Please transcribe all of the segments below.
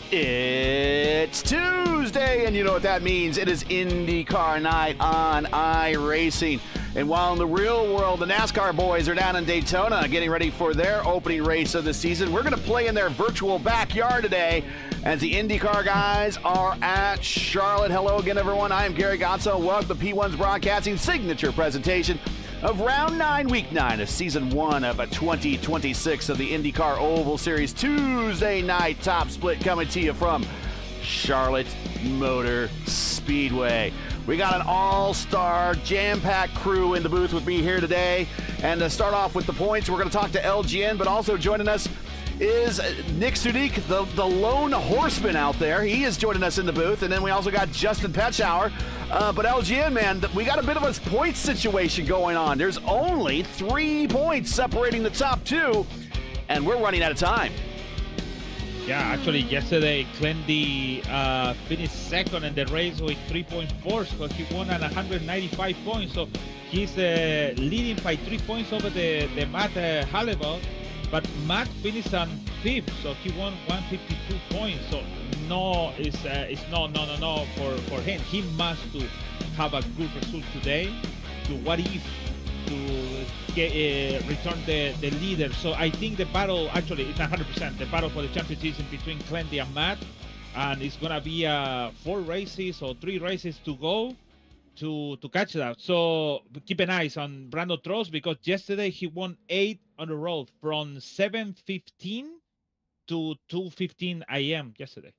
It's Tuesday, and you know what that means. It is IndyCar night on iRacing. And while in the real world, the NASCAR boys are down in Daytona getting ready for their opening race of the season, we're going to play in their virtual backyard today as the IndyCar guys are at Charlotte. Hello again, everyone. I am Gary Gonzo. Welcome to P1's Broadcasting signature presentation of Round 9, Week 9 of Season 1 of 2026 of the IndyCar Oval Series. Tuesday night top split coming to you from Charlotte Motor Speedway. We got an all-star, jam-packed crew in the booth with me here today. And to start off with the points, we're going to talk to LGN, but also joining us is Nick Sudik, the lone horseman out there. He is joining us in the booth. And then we also got Justin Petschauer. But LGN, man, we got a bit of a point situation going on. There's only 3 points separating the top two, and we're running out of time. Yeah, actually, yesterday, Clendy finished second in the race with 3.4, so he won at 195 points. So he's leading by 3 points over the Matt Halliburton. But Matt finished on 5th, so he won 152 points. So it's no for him. He must to have a good result today. To what if to get return the leader. So I think the battle actually is 100%. The battle for the championship is in between Clendy and Matt, and it's gonna be 4 races or 3 races to go to catch that. So keep an eye on Brandon Trost, because yesterday he won 8 on the road from 7:15 to 2:15 a.m. yesterday.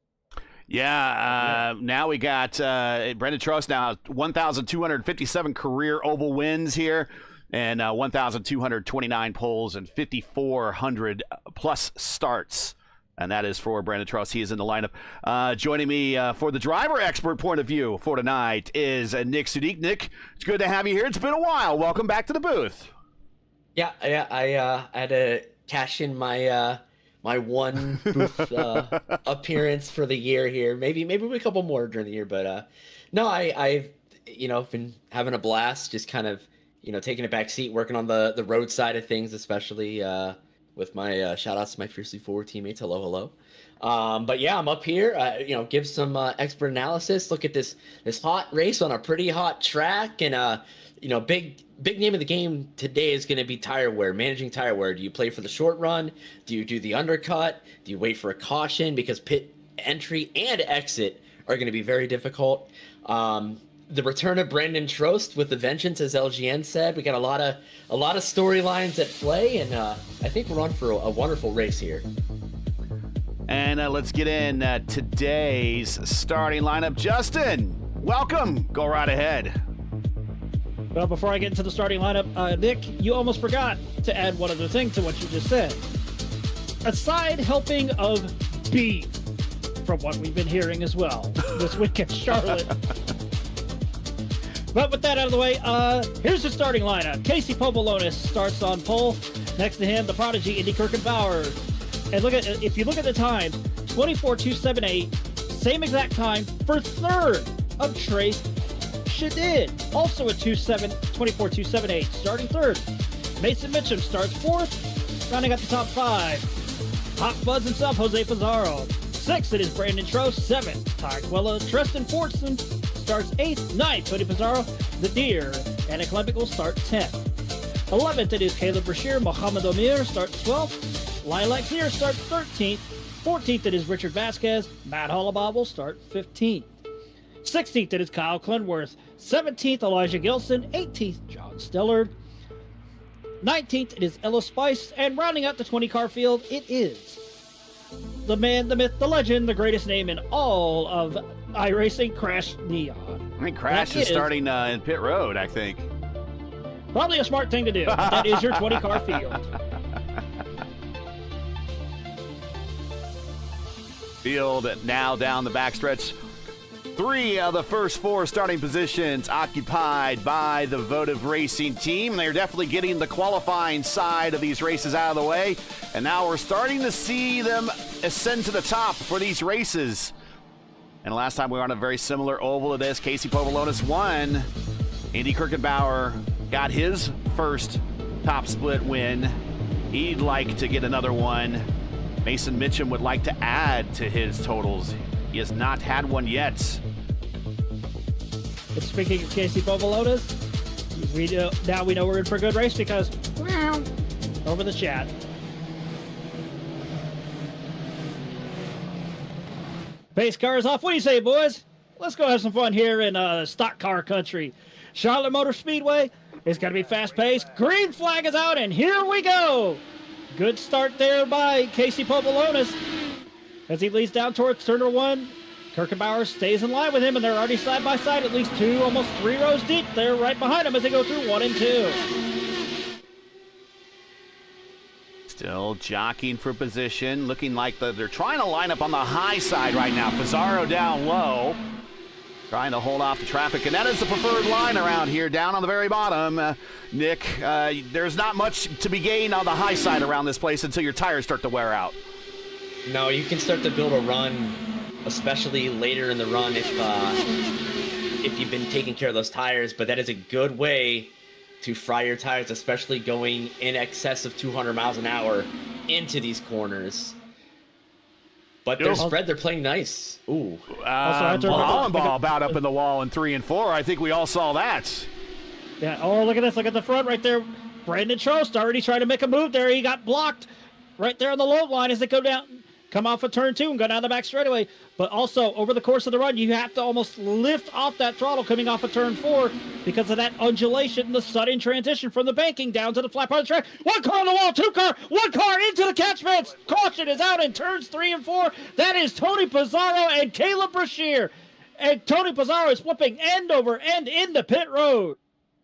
Yeah, now we got Brandon Trost now 1,257 career oval wins here, and 1,229 poles and 5,400 plus starts. And that is for Brandon Trost. He is in the lineup. Joining me for the driver expert point of view for tonight is Nick Sudik. Nick, it's good to have you here. It's been a while. Welcome back to the booth. Yeah, I had to cash in my my one booth appearance for the year here. Maybe a couple more during the year, but no, I've been having a blast. Just kind of taking a back seat, working on the road side of things, especially with my shout outs to my Fiercely Forward teammates. Hello. But yeah, I'm up here. Give some expert analysis. Look at this hot race on a pretty hot track, and big name of the game today is going to be tire wear, managing tire wear. Do you play for the short run? Do you do the undercut? Do you wait for a caution? Because pit entry and exit are going to be very difficult. The return of Brandon Trost with the vengeance, as LGN said. We got a lot of storylines at play, and I think we're on for a wonderful race here. And let's get in today's starting lineup. Justin, welcome. Go right ahead. Well, before I get into the starting lineup, Nick, you almost forgot to add one other thing to what you just said. A side helping of beef, from what we've been hearing as well this week at Charlotte. But with that out of the way, here's the starting lineup. Casey Pobolonis starts on pole. Next to him, the prodigy Indy Kirkenbauer. And if you look at the time, 24.278, same exact time for third of Trace Shadid, also at 24.278, starting third. Mason Mitchum starts fourth, rounding out the top 5. Hot Fuzz himself, Jose Pizarro. 6th, it is Brandon Trost. 7th, Tyquella Tristan Fortson starts 8th. 9th, Tony Pizarro, the Deer, and Eclempic will start 10th. 11th, it is Caleb Brashear. Mohamed Omir starts 12th. Lilac Sear starts 13th. 14th, it is Richard Vasquez. Matt Hollabaugh will start 15th. 16th, it is Kyle Clenworth. 17th, Elijah Gilson. 18th, John Stellard. 19th, it is Ella Spice. And rounding out the 20-car field, it is the man, the myth, the legend, the greatest name in all of iRacing, Crash Neon. I think Crash is starting in pit road, I think. Probably a smart thing to do. That is your 20-car field. Field now down the backstretch. 3 of the first 4 starting positions occupied by the Votive Racing team. They're definitely getting the qualifying side of these races out of the way. And now we're starting to see them ascend to the top for these races. And last time we were on a very similar oval to this. Casey Povolonis won. Indy Kirkenbauer got his first top split win. He'd like to get another one. Mason Mitchum would like to add to his totals. He has not had one yet. But speaking of Casey Bovalonis, now we know we're in for a good race because over the chat. Pace car is off. What do you say, boys? Let's go have some fun here in stock car country. Charlotte Motor Speedway is going to be fast-paced. Green flag is out, and here we go. Good start there by Casey Bovalonis as he leads down towards turn 1. Kirkenbauer stays in line with him, and they're already side by side, at least 2, almost 3 rows deep. They're right behind him as they go through 1 and 2. Still jockeying for position, looking like they're trying to line up on the high side right now. Pizarro down low, trying to hold off the traffic, and that is the preferred line around here, down on the very bottom. Nick, there's not much to be gained on the high side around this place until your tires start to wear out. No, you can start to build a run, especially later in the run if you've been taking care of those tires, but that is a good way to fry your tires, especially going in excess of 200 miles an hour into these corners. But their spread, they're playing nice. Ooh. Hollenball about up in the wall in 3 and 4. I think we all saw that. Yeah. Oh, look at this. Look at the front right there. Brandon Trost already tried to make a move there. He got blocked right there on the load line as they go down, come off of turn 2 and go down the back straightaway. But also, over the course of the run, you have to almost lift off that throttle coming off of turn 4 because of that undulation, the sudden transition from the banking down to the flat part of the track. 1 car on the wall, 2 car, 1 car into the catchments. Caution is out in turns 3 and 4. That is Tony Pizarro and Caleb Brashear. And Tony Pizarro is flipping end over end into pit road.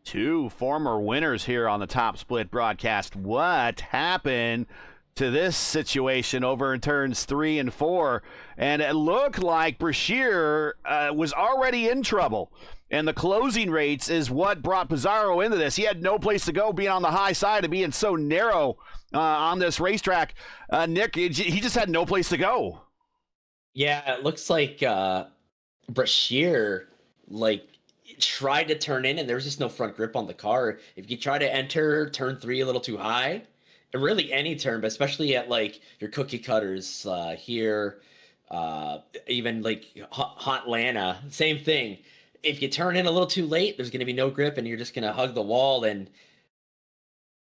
2 former winners here on the Top Split broadcast. What happened to this situation over in turns 3 and 4? And it looked like Brashear was already in trouble. And the closing rates is what brought Pizarro into this. He had no place to go, being on the high side and being so narrow on this racetrack. Nick, he just had no place to go. Yeah, it looks like Brashear, tried to turn in, and there was just no front grip on the car. If you try to enter turn 3 a little too high, really any turn, but especially at your cookie cutters here, even Hotlanta, same thing. If you turn in a little too late, there's going to be no grip, and you're just going to hug the wall. And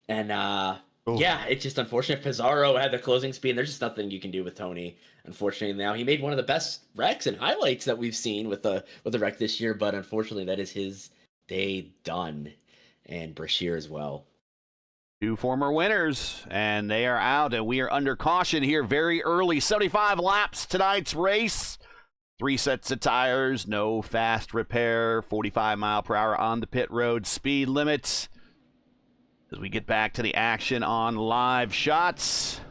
yeah, it's just unfortunate. Pizarro had the closing speed, and there's just nothing you can do with Tony. Unfortunately, now he made one of the best wrecks and highlights that we've seen with the wreck this year, but unfortunately, that is his day done, and Brashear as well. 2 former winners, and they are out, and we are under caution here very early. 75 laps tonight's race. 3 sets of tires, no fast repair, 45 mile per hour on the pit road speed limits. As we get back to the action on live shots.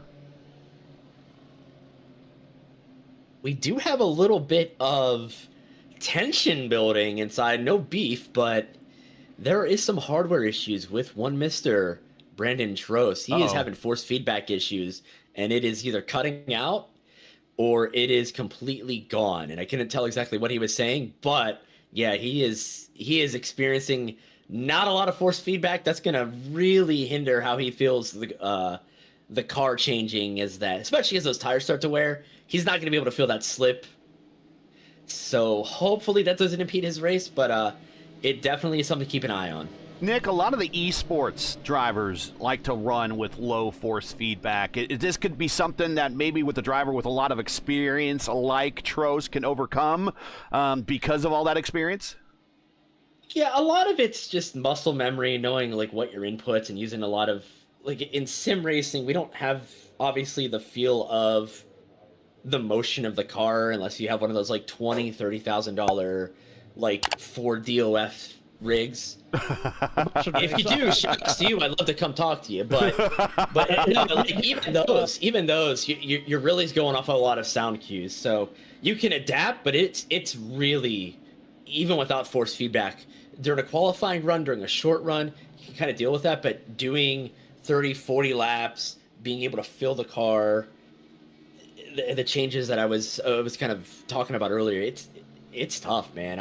We do have a little bit of tension building inside. No beef, but there is some hardware issues with one Mr. Brandon Trost. He is having force feedback issues, and it is either cutting out or it is completely gone. And I couldn't tell exactly what he was saying, but yeah, he is experiencing not a lot of force feedback. That's going to really hinder how he feels the car changing, especially as those tires start to wear. He's not going to be able to feel that slip. So hopefully that doesn't impede his race, but it definitely is something to keep an eye on. Nick, a lot of the esports drivers like to run with low force feedback. This could be something that maybe with a driver with a lot of experience like Trost can overcome because of all that experience? Yeah, a lot of it's just muscle memory, knowing what your inputs, and using a lot of in sim racing, we don't have obviously the feel of the motion of the car unless you have one of those $20,000 Ford DOF rigs. If you do, shouts to you. I'd love to come talk to you. But no, even those, you're really going off a lot of sound cues. So you can adapt, but it's really, even without force feedback, during a qualifying run, during a short run, you can kind of deal with that. But doing 30, 40 laps, being able to fill the car, the changes that I was kind of talking about earlier, it's tough, man.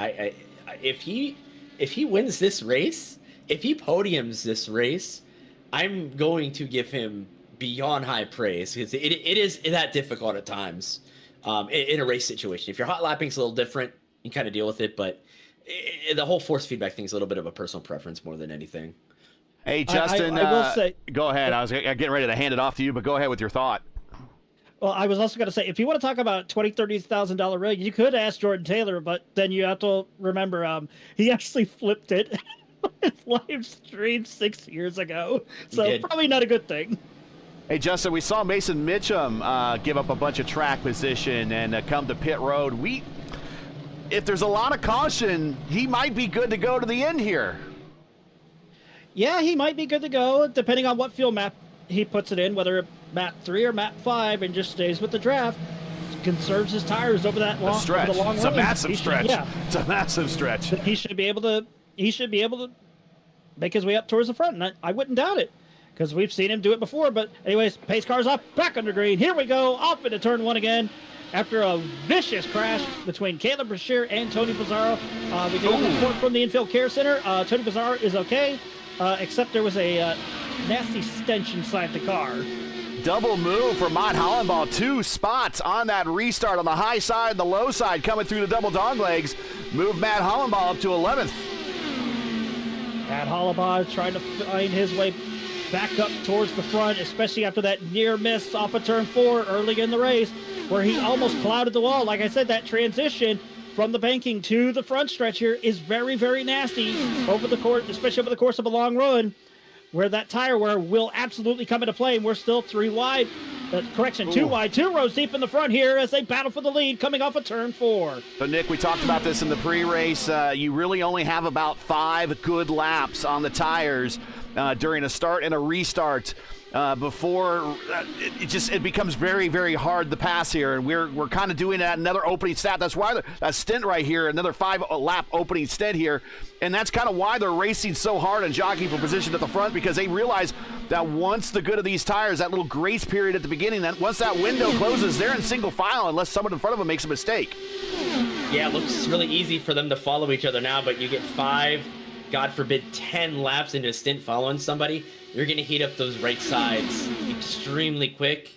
If he wins this race, if he podiums this race, I'm going to give him beyond high praise because it is that difficult at times in a race situation. If you're hot lapping, it's a little different. You kind of deal with it, but the whole force feedback thing is a little bit of a personal preference more than anything. Hey, Justin, I will say, go ahead. I was getting ready to hand it off to you, but go ahead with your thought. well, I was also going to say, if you want to talk about $20,000-$30,000 rig, you could ask Jordan Taylor, but then you have to remember he actually flipped it on his live stream 6 years ago, so probably not a good thing. Hey, Justin, we saw Mason Mitchum give up a bunch of track position and come to pit road. If there's a lot of caution, he might be good to go to the end here. Yeah, he might be good to go, depending on what field map he puts it in, whether map 3 or map 5, and just stays with the draft. Conserves his tires over that long stretch. Over the long It's run. a massive stretch. Yeah. It's a massive stretch. He should be able to make his way up towards the front, and I wouldn't doubt it, because we've seen him do it before. But anyways, pace car's up, back under green. Here we go, off into turn 1 again. After a vicious crash between Caleb Brashear and Tony Pizarro. We did a report from the Infield Care Center. Tony Pizarro is okay, except there was a nasty stench inside the car. Double move for Matt Hollenbaugh. 2 spots on that restart on the high side, the low side, coming through the double dog legs. Move Matt Hollenbaugh up to 11th. Matt Hollenbaugh trying to find his way back up towards the front, especially after that near miss off of turn 4 early in the race, where he almost clouded the wall. Like I said, that transition from the banking to the front stretch here is very, very nasty over the course, especially over the course of a long run, where that tire wear will absolutely come into play. And we're still 3 wide. Correction, 2 wide, 2 rows deep in the front here as they battle for the lead coming off of turn 4. So, Nick, we talked about this in the pre-race. You really only have about 5 good laps on the tires during a start and a restart before it becomes very, very hard to pass here. And we're kind of doing that another opening stat. That's why a stint right here, another 5-lap opening stint here. And that's kind of why they're racing so hard and jockeying for position at the front, because they realize that once the good of these tires, that little grace period at the beginning, that once that window closes, they're in single file unless someone in front of them makes a mistake. Yeah, it looks really easy for them to follow each other now, but you get 5, God forbid, 10 laps into a stint following somebody, you're going to heat up those right sides extremely quick.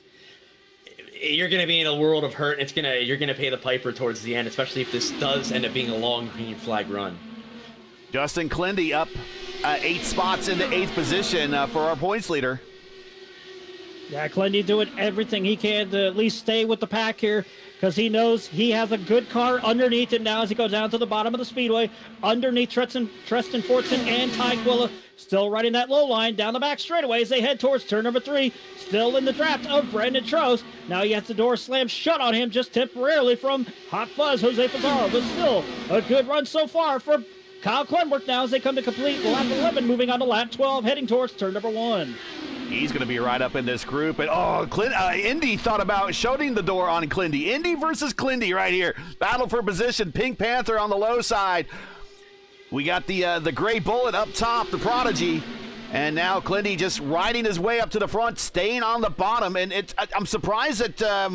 You're going to be in a world of hurt. You're going to pay the piper towards the end, especially if this does end up being a long green flag run. Justin Clindy up 8 spots into 8th position for our points leader. Yeah, Clindy doing everything he can to at least stay with the pack here, because he knows he has a good car underneath him now as he goes down to the bottom of the speedway. Underneath Treston Fortson and Ty Quilla, still riding that low line down the back straightaway as they head towards turn number 3. Still in the draft of Brandon Trost. Now he has the door slammed shut on him just temporarily from Hot Fuzz Jose Pizarro, but still a good run so far for Kyle Klenberg now as they come to complete lap 11, moving on to lap 12, heading towards turn number 1. He's going to be right up in this group. And Indy thought about shutting the door on Clindy. Indy versus Clindy right here. Battle for position. Pink Panther on the low side. We got the gray bullet up top, the Prodigy. And now Clindy just riding his way up to the front, staying on the bottom. And I'm surprised that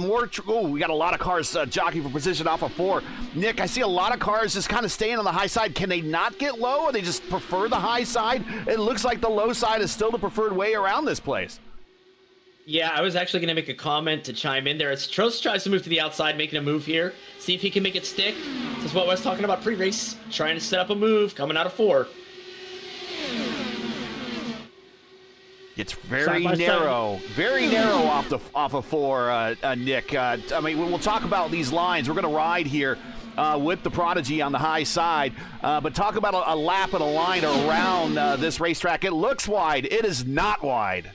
we got a lot of cars jockeying for position off of 4. Nick, I see a lot of cars just kind of staying on the high side. Can they not get low, or they just prefer the high side? It looks like the low side is still the preferred way around this place. Yeah, I was actually going to make a comment to chime in there. As Trost tries to move to the outside, making a move here. See if he can make it stick. This is what I was talking about pre-race. Trying to set up a move, coming out of 4. It's very narrow off of 4, Nick. I mean, we'll talk about these lines. We're going to ride here with the Prodigy on the high side, but talk about a lap and a line around this racetrack. It looks wide. It is not wide.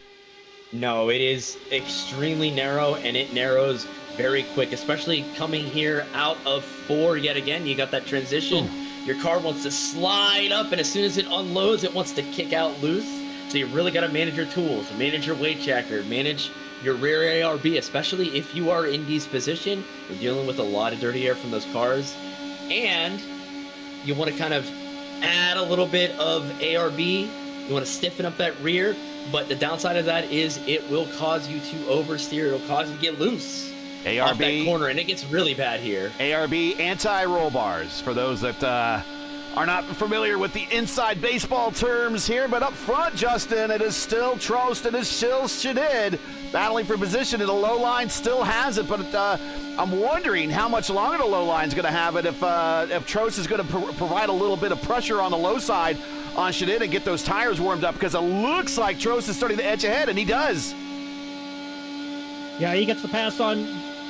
No, it is extremely narrow, and it narrows very quick, especially coming here out of 4 yet again. You got that transition. Ooh. Your car wants to slide up, and as soon as it unloads, it wants to kick out loose. So you really got to manage your tools, manage your weight checker, manage your rear ARB, especially if you are in Indy's position. You're dealing with a lot of dirty air from those cars. And you want to kind of add a little bit of ARB. You want to stiffen up that rear. But the downside of that is it will cause you to oversteer. It'll cause you to get loose off that corner, and it gets really bad here. ARB anti-roll bars for those that are not familiar with the inside baseball terms here, but up front, Justin, it is still Trost and it's still Shadid battling for position, and the low line still has it, but I'm wondering how much longer the low line is going to have it if Trost is going to provide a little bit of pressure on the low side on Shadid and get those tires warmed up, because it looks like Trost is starting to edge ahead, and he does. Yeah, he gets the pass on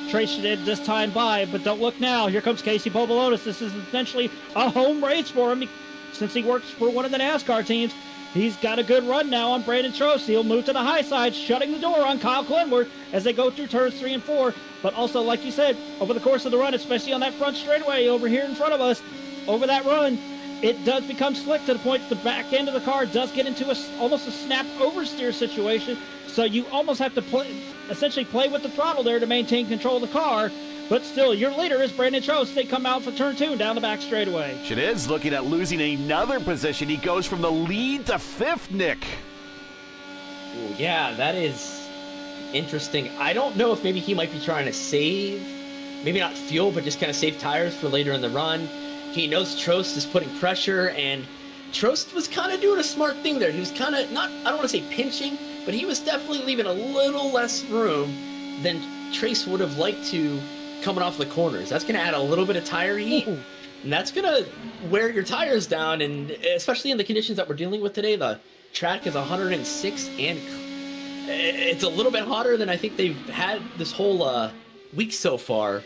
Trace Shadid this time by, but don't look now. Here comes Casey Pobolonis. This is essentially a home race for him since he works for one of the NASCAR teams. He's got a good run now on Brandon Trost. He'll move to the high side, shutting the door on Kyle Clenworth as they go through turns 3 and 4. But also, like you said, over the course of the run, especially on that front straightaway over here in front of us, over that run, it does become slick to the point the back end of the car does get into almost a snap oversteer situation. So you almost have to essentially play with the throttle there to maintain control of the car. But still, your leader is Brandon Trost. They come out for turn 2 down the back straightaway. Shadid's looking at losing another position. He goes from the lead to 5th, Nick. Ooh, yeah, that is interesting. I don't know if maybe he might be trying to save, maybe not fuel, but just kind of save tires for later in the run. He knows Trost is putting pressure, and Trost was kind of doing a smart thing there. He was kind of, not, I don't want to say pinching, but he was definitely leaving a little less room than Trace would have liked to coming off the corners. That's going to add a little bit of tire heat, and that's going to wear your tires down, and especially in the conditions that we're dealing with today, the track is 106, and it's a little bit hotter than I think they've had this whole week so far.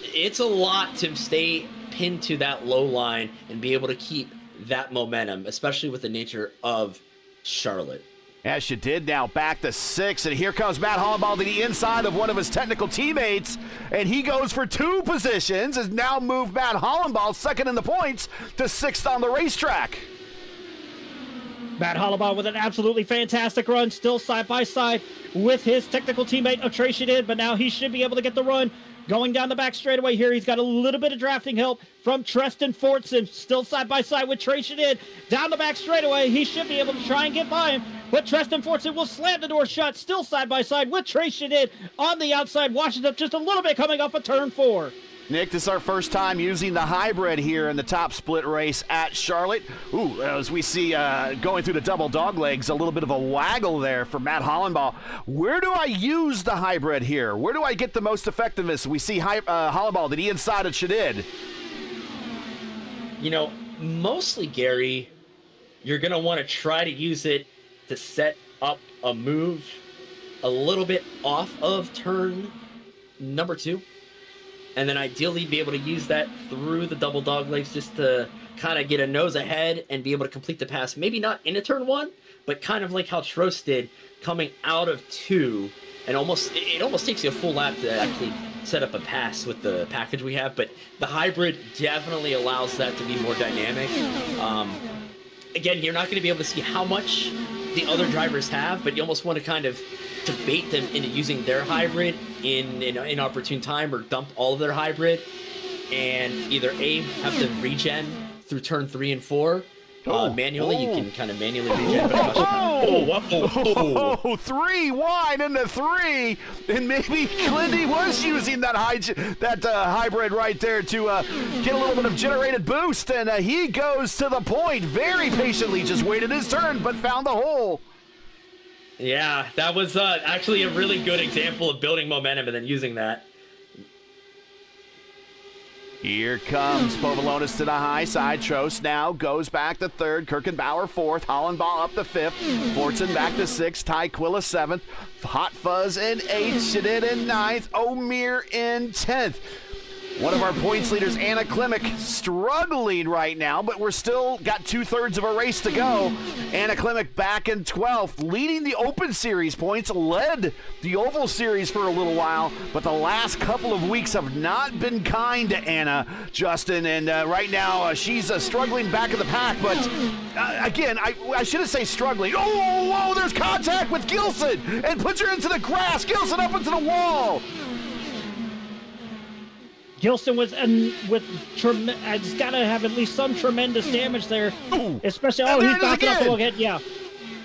It's a lot to stay pinned to that low line and be able to keep that momentum, especially with the nature of Charlotte. As Shadid now back to 6, and here comes Matt Hollenbaugh to the inside of one of his technical teammates, and he goes for 2 positions, has now moved Matt Hollenbaugh, second in the points, to 6th on the racetrack. Matt Hollenbaugh with an absolutely fantastic run, still side by side with his technical teammate Trace Shadid, but now he should be able to get the run going down the back straightaway here. He's got a little bit of drafting help from Treston Fortson, still side by side with Trace Shadid. Down the back straightaway, he should be able to try and get by him, but Treston Fortson will slam the door shut, still side by side with Trace Shadid on the outside, watching up just a little bit coming off of turn 4. Nick, this is our first time using the hybrid here in the top split race at Charlotte. Ooh, as we see going through the double dog legs, a little bit of a waggle there for Matt Hollenbaugh. Where do I use the hybrid here? Where do I get the most effectiveness? We see Hollenbaugh to the inside of Shadid. You know, mostly, Gary, you're going to want to try to use it to set up a move a little bit off of turn number 2. And then ideally be able to use that through the double dog legs just to kind of get a nose ahead and be able to complete the pass. Maybe not in a turn 1, but kind of like how Trost did coming out of 2. And it almost takes you a full lap to actually set up a pass with the package we have. But the hybrid definitely allows that to be more dynamic. Again, you're not going to be able to see how much the other drivers have, but you almost want to kind of to bait them into using their hybrid in an opportune time, or dump all of their hybrid and either have to regen through turn 3 and 4 manually. You can kind of manually regen. Oh, 3 wide into 3, and maybe Clindy was using that hybrid right there to get a little bit of generated boost, and he goes to the point very patiently, just waited his turn, but found the hole. Yeah, that was actually a really good example of building momentum and then using that. Here comes Povolonis to the high side. Trost now goes back to 3rd. Kirkenbauer 4th. Hollenbaugh up to 5th. Fortson back to 6th. Ty Quilla 7th. Hot Fuzz in 8th. Shadid in 9th. O'Meara in 10th. One of our points leaders, Anna Klimek, struggling right now, but we're still got 2/3 of a race to go. Anna Klimek back in 12th, leading the Open Series points, led the Oval Series for a little while, but the last couple of weeks have not been kind to Anna, Justin, and right now she's struggling back in the pack, but again, I shouldn't say struggling. Oh, whoa, there's contact with Gilson, and puts her into the grass. Gilson up into the wall. Gilson was has got to have at least some tremendous damage there. Ooh. Especially, And he's there it is bouncing off the again. wall. Yeah.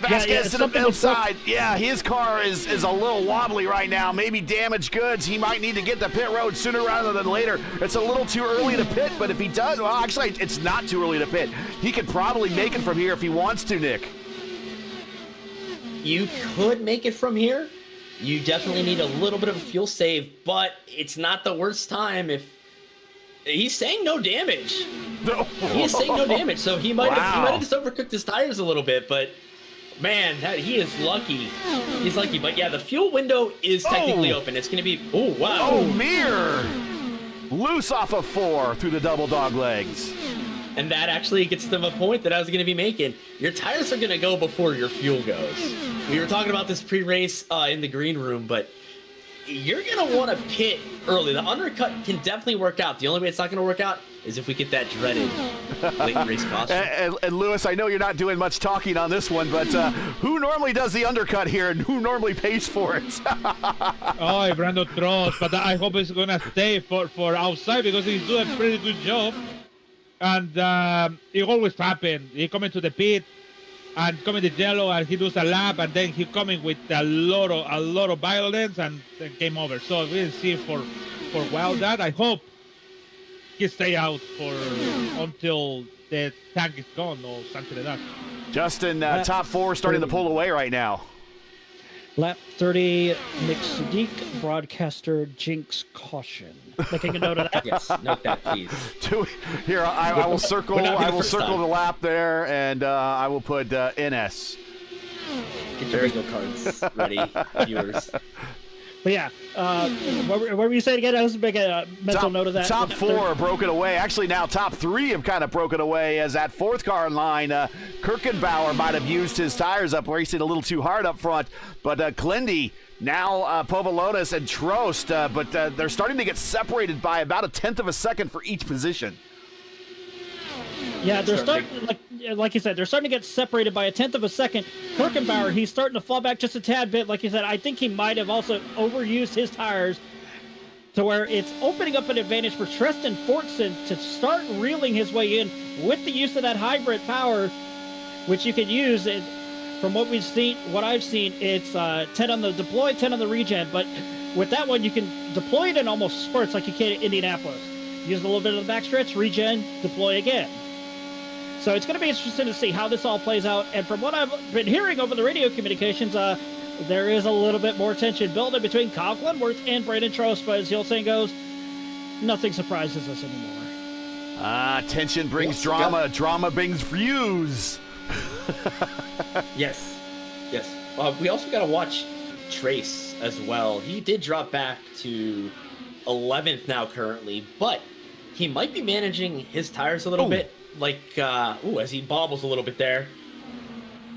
Vasquez to the something was outside. Yeah, his car is a little wobbly right now. Maybe damaged goods. He might need to get the pit road sooner rather than later. It's a little too early to pit, but if he does, well, actually, it's not too early to pit. He could probably make it from here if he wants to, Nick. You could make it from here. You definitely need a little bit of a fuel save, but it's not the worst time if he's saying no damage. No. He is saying no damage, so he might Wow. have just overcooked his tires a little bit, but man, he is lucky. He's lucky, but yeah, the fuel window is technically open. It's going to be, oh, wow. Oh, mirror. Loose off of 4 through the double dog legs. And that actually gets to the point that I was going to be making. Your tires are going to go before your fuel goes. We were talking about this pre-race in the green room, but you're going to want to pit early. The undercut can definitely work out. The only way it's not going to work out is if we get that dreaded late race caution. And Lewis, I know you're not doing much talking on this one, but who normally does the undercut here and who normally pays for it? Oh, Brandon Trost, but I hope he's going to stay for outside because he's doing a pretty good job. And it always happens. He come into the pit and come in the yellow and he does a lap and then he coming with a lot of violence and then came over. So we didn't see for a while that. I hope he stay out until the tank is gone or something like that. Justin, top 4 starting to pull away right now. Lap 30, Nick Sadiq, broadcaster, jinx caution. Making a note of that. Yes, note that, please. Here, I will circle. Would not be the I will first circle time. the lap there, and I will put NS. Get your bingo cards ready, viewers. But yeah, what were you saying again? I was making a mental note of that. Top 4 broken away. Actually, now top 3 have kind of broken away as that 4th car in line. Kirkenbauer might have used his tires up, racing a little too hard up front. But Clendy, now Povolonis and Trost, but they're starting to get separated by about 1/10 of a second for each position. Yeah, they're starting, like you said, they're starting to get separated by 1/10 of a second. Kirkenbauer, he's starting to fall back just a tad bit. Like you said, I think he might have also overused his tires to where it's opening up an advantage for Tristan Fortson to start reeling his way in with the use of that hybrid power, which you can use. From what we've seen, what I've seen, it's 10 on the deploy, 10 on the regen. But with that one, you can deploy it in almost spurts like you can at Indianapolis. Use a little bit of the backstretch, regen, deploy again. So it's going to be interesting to see how this all plays out. And from what I've been hearing over the radio communications, there is a little bit more tension building between Kyle Glenworth and Brandon Trost. But as the old saying goes, nothing surprises us anymore. Tension brings drama. Drama brings views. Yes. We also got to watch Trace as well. He did drop back to 11th now currently, but he might be managing his tires a little bit. Like, as he bobbles a little bit there.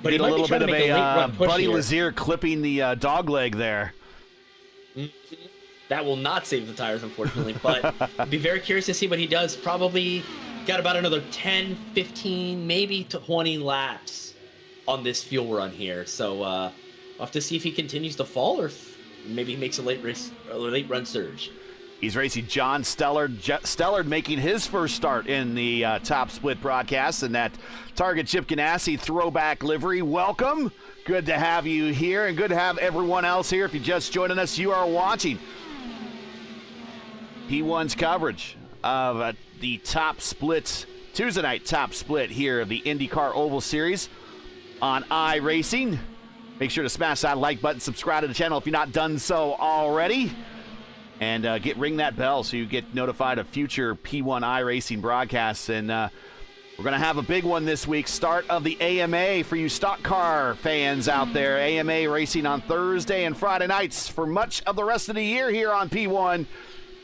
But Did he a might be little trying bit to of make a late a run push Buddy here. Lazier clipping the dog leg there. That will not save the tires, unfortunately, but be very curious to see what he does. Probably got about another 10, 15, maybe 20 laps on this fuel run here. So we'll have to see if he continues to fall or if maybe he makes a late run surge. He's racing John Stellard. Stellard making his first start in the top split broadcast in that Target Chip Ganassi throwback livery. Welcome. Good to have you here and good to have everyone else here. If you're just joining us, you are watching P1's coverage of the top split, Tuesday night top split here of the IndyCar Oval Series on iRacing. Make sure to smash that like button, subscribe to the channel if you're not done so already. And ring that bell so you get notified of future P1 iRacing broadcasts. And we're going to have a big one this week. Start of the AMA for you stock car fans out there. AMA racing on Thursday and Friday nights for much of the rest of the year here on P1.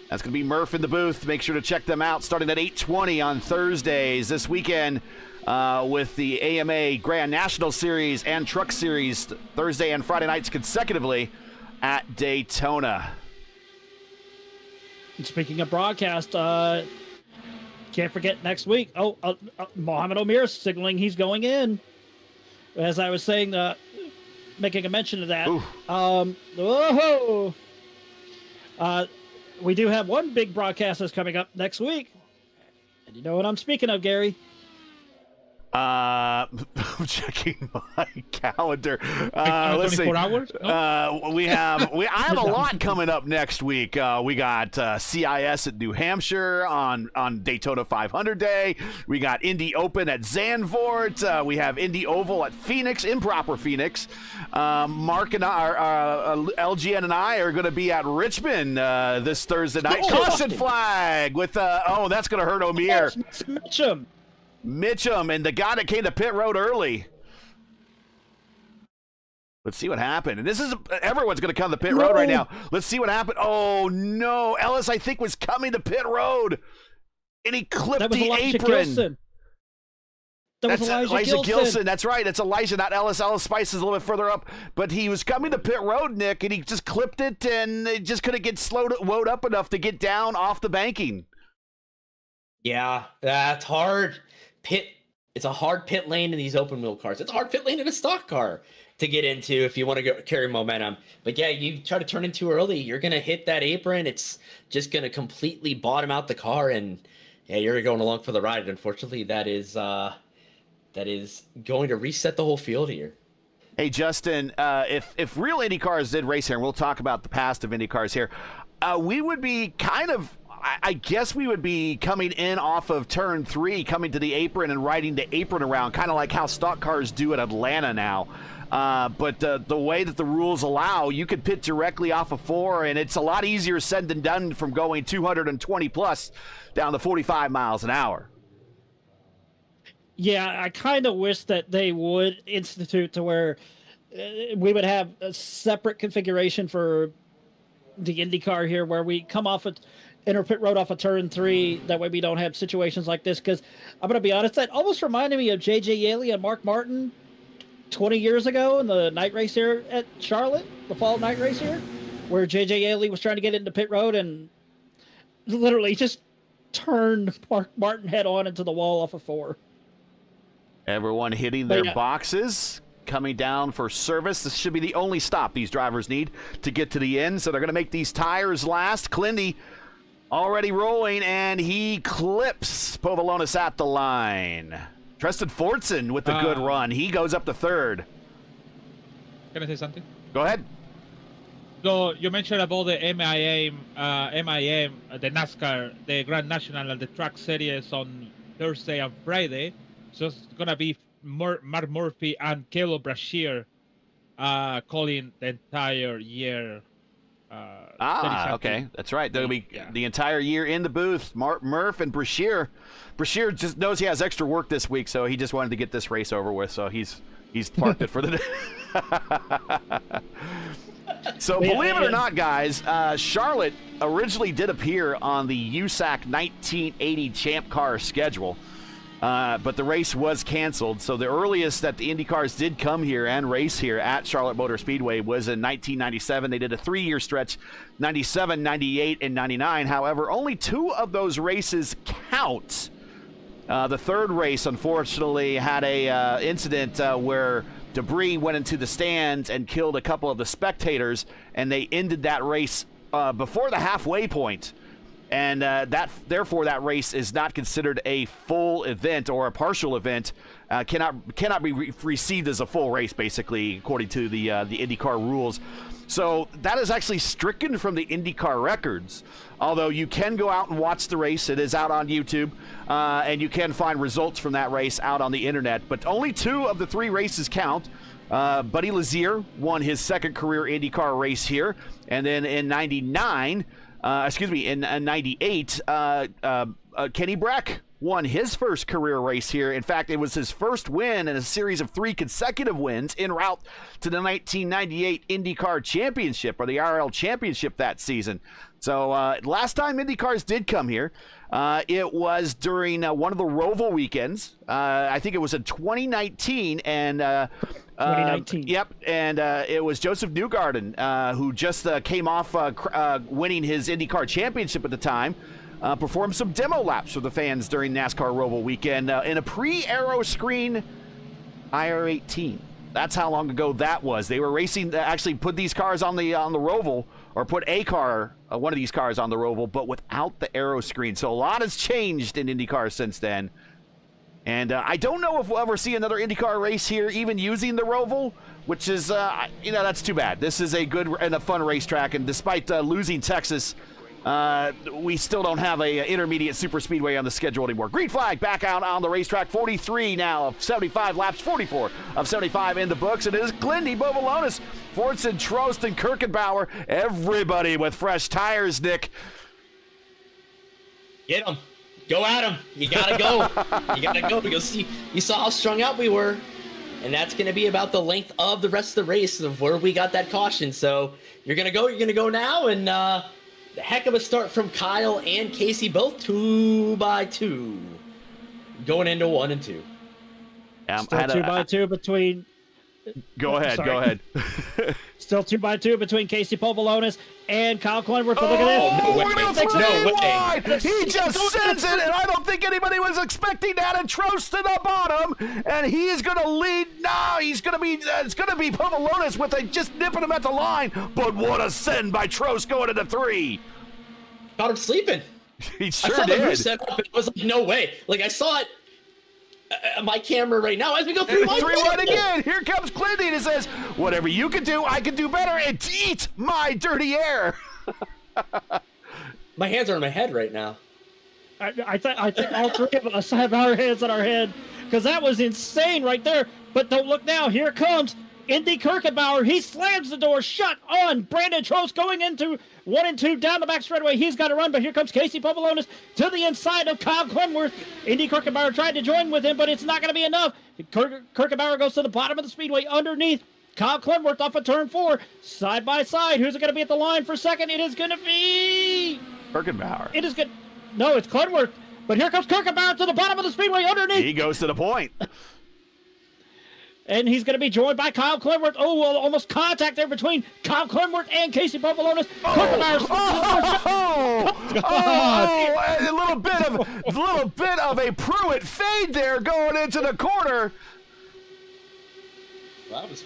That's going to be Murph in the booth. Make sure to check them out starting at 8:20 on Thursdays this weekend with the AMA Grand National Series and Truck Series Thursday and Friday nights consecutively at Daytona. And speaking of broadcast, can't forget next week. Mohamed Omir signaling he's going in. As I was saying, making a mention of that. We do have one big broadcast that's coming up next week. And you know what I'm speaking of, Gary. I'm checking my calendar. Let's see. 24 hours? No? I have a lot coming up next week. We got CIS at New Hampshire on Daytona 500 Day. We got Indy Open at Zandvoort. We have Indy Oval at Phoenix, improper Phoenix. Mark and LGN and I are going to be at Richmond this Thursday night. Caution flag with that's going to hurt O'Meara. Mitchum and the guy that came to pit road early. Let's see what happened. And this is everyone's going to come to pit road right now. Let's see what happened. Oh no, Ellis I think was coming to pit road, and he clipped the apron. That's Elijah Gilson. That's right. It's Elijah, not Ellis. Ellis Spice is a little bit further up, but he was coming to pit road, Nick, and he just clipped it, and it just couldn't get wound up enough to get down off the banking. Yeah, that's hard. It's a hard pit lane in these open wheel cars. It's a hard pit lane in a stock car to get into if you want to carry momentum. But yeah, you try to turn in too early, you're gonna hit that apron. It's just gonna completely bottom out the car, and yeah, you're going along for the ride. Unfortunately, that is going to reset the whole field here. Hey Justin, if real Indy cars did race here, and we'll talk about the past of Indy cars here, we would be kind of. I guess we would be coming in off of turn 3, coming to the apron and riding the apron around, kind of like how stock cars do at Atlanta now. But the way that the rules allow, you could pit directly off of 4, and it's a lot easier said than done from going 220 plus down to 45 miles an hour. Yeah, I kind of wish that they would institute to where we would have a separate configuration for the IndyCar here, where we come off at enter pit road off of turn 3. That way we don't have situations like this. Because I'm going to be honest, that almost reminded me of J.J. Yaley and Mark Martin 20 years ago in the night race here at Charlotte, the fall night race here, where J.J. Yaley was trying to get into pit road and literally just turned Mark Martin head on into the wall off of 4. Everyone hitting their boxes, coming down for service. This should be the only stop these drivers need to get to the end, so they're going to make these tires last. Clindy already rolling, and he clips Povolonis at the line. Tristan Fortson with the good run. He goes up to 3rd. Can I say something? Go ahead. So you mentioned about the MIM, the NASCAR, the Grand National and the Truck Series on Thursday and Friday. So it's going to be Mark Murphy and Caleb Brashear calling the entire year. Okay. That's right. They'll be the entire year in the booth. Murph and Brashear. Brashear just knows he has extra work this week, so he just wanted to get this race over with, so he's parked it for the day. So believe it or not, guys, Charlotte originally did appear on the USAC 1980 Champ Car schedule. But the race was canceled, so the earliest that the Indy cars did come here and race here at Charlotte Motor Speedway was in 1997. They did a 3-year stretch, 97, 98, and 99. However, only 2 of those races count. The 3rd race, unfortunately, had a incident where debris went into the stands and killed a couple of the spectators, and they ended that race before the halfway point. And therefore, that race is not considered a full event, or a partial event. Cannot be received as a full race, basically, according to the IndyCar rules. So that is actually stricken from the IndyCar records. Although you can go out and watch the race, it is out on YouTube, and you can find results from that race out on the internet. But only 2 of the 3 races count. Buddy Lazier won his 2nd career IndyCar race here, and then in '98, Kenny Brack won his first career race here. In fact, it was his first win in a series of 3 consecutive wins en route to the 1998 IndyCar Championship, or the RL Championship that season. So last time IndyCars did come here, it was during one of the Roval weekends. I think it was in 2019, and 2019. Yep, and it was Joseph Newgarden, who just came off winning his IndyCar Championship at the time, performed some demo laps for the fans during NASCAR Roval weekend in a pre-aero screen IR18. That's how long ago that was. They were racing, actually put these cars on the Roval, or put a car, one of these cars on the Roval, but without the aero screen. So a lot has changed in IndyCar since then. And I don't know if we'll ever see another IndyCar race here, even using the Roval, which is, that's too bad. This is a good and a fun racetrack, and despite losing Texas, we still don't have a intermediate super speedway on the schedule anymore. Green flag back out on the racetrack. 43 now of 75 laps, 44 of 75 in the books. And it is Glindy, Bobolonis, Fortson, Trost, and Kirkenbauer. Everybody with fresh tires, Nick. Get him. Go at him. You gotta go. You gotta go. You saw how strung out we were. And that's going to be about the length of the rest of the race of where we got that caution. So you're going to go now. And the heck of a start from Kyle and Casey, both 2 by 2 going into 1 and 2. Still 2 by 2 between. Go ahead. Still 2 by 2 between Casey Pobolonis and Kyle Kleinworth. But look at this. We're going to wide. He just sends it, and I don't think anybody was expecting that. And Trost to the bottom, and he's going to lead. Now he's going to be. It's going to be Pobolonis with just nipping him at the line. But what a send by Trost going into 3. Got him sleeping. He sure I saw did. The roof set up, and I was like, no way. Like, I saw it. My camera right now as we go 3 wide. 3 wide again. Here comes Clinton and says, "Whatever you can do, I can do better, and eat my dirty air." My hands are on my head right now. I think all 3 of us have our hands on our head because that was insane right there. But don't look now. Here comes Indy Kirkenbauer. He slams the door shut on Brandon Trost going into 1 and 2 down the back straightaway. He's got to run, but here comes Casey Pobolonis to the inside of Kyle Clenworth. Indy Kirkenbauer tried to join with him, but it's not going to be enough. Kirkenbauer goes to the bottom of the speedway underneath. Kyle Clenworth off of turn 4, side by side. Who's it going to be at the line for second? It is going to be Kirkenbauer. It is good. No, it's Clenworth. But here comes Kirkenbauer to the bottom of the speedway underneath. He goes to the point. And he's going to be joined by Kyle Clenworth. Oh, well, almost contact there between Kyle Clenworth and Casey Pobolonis. A little bit of a Pruitt fade there going into the corner. That was.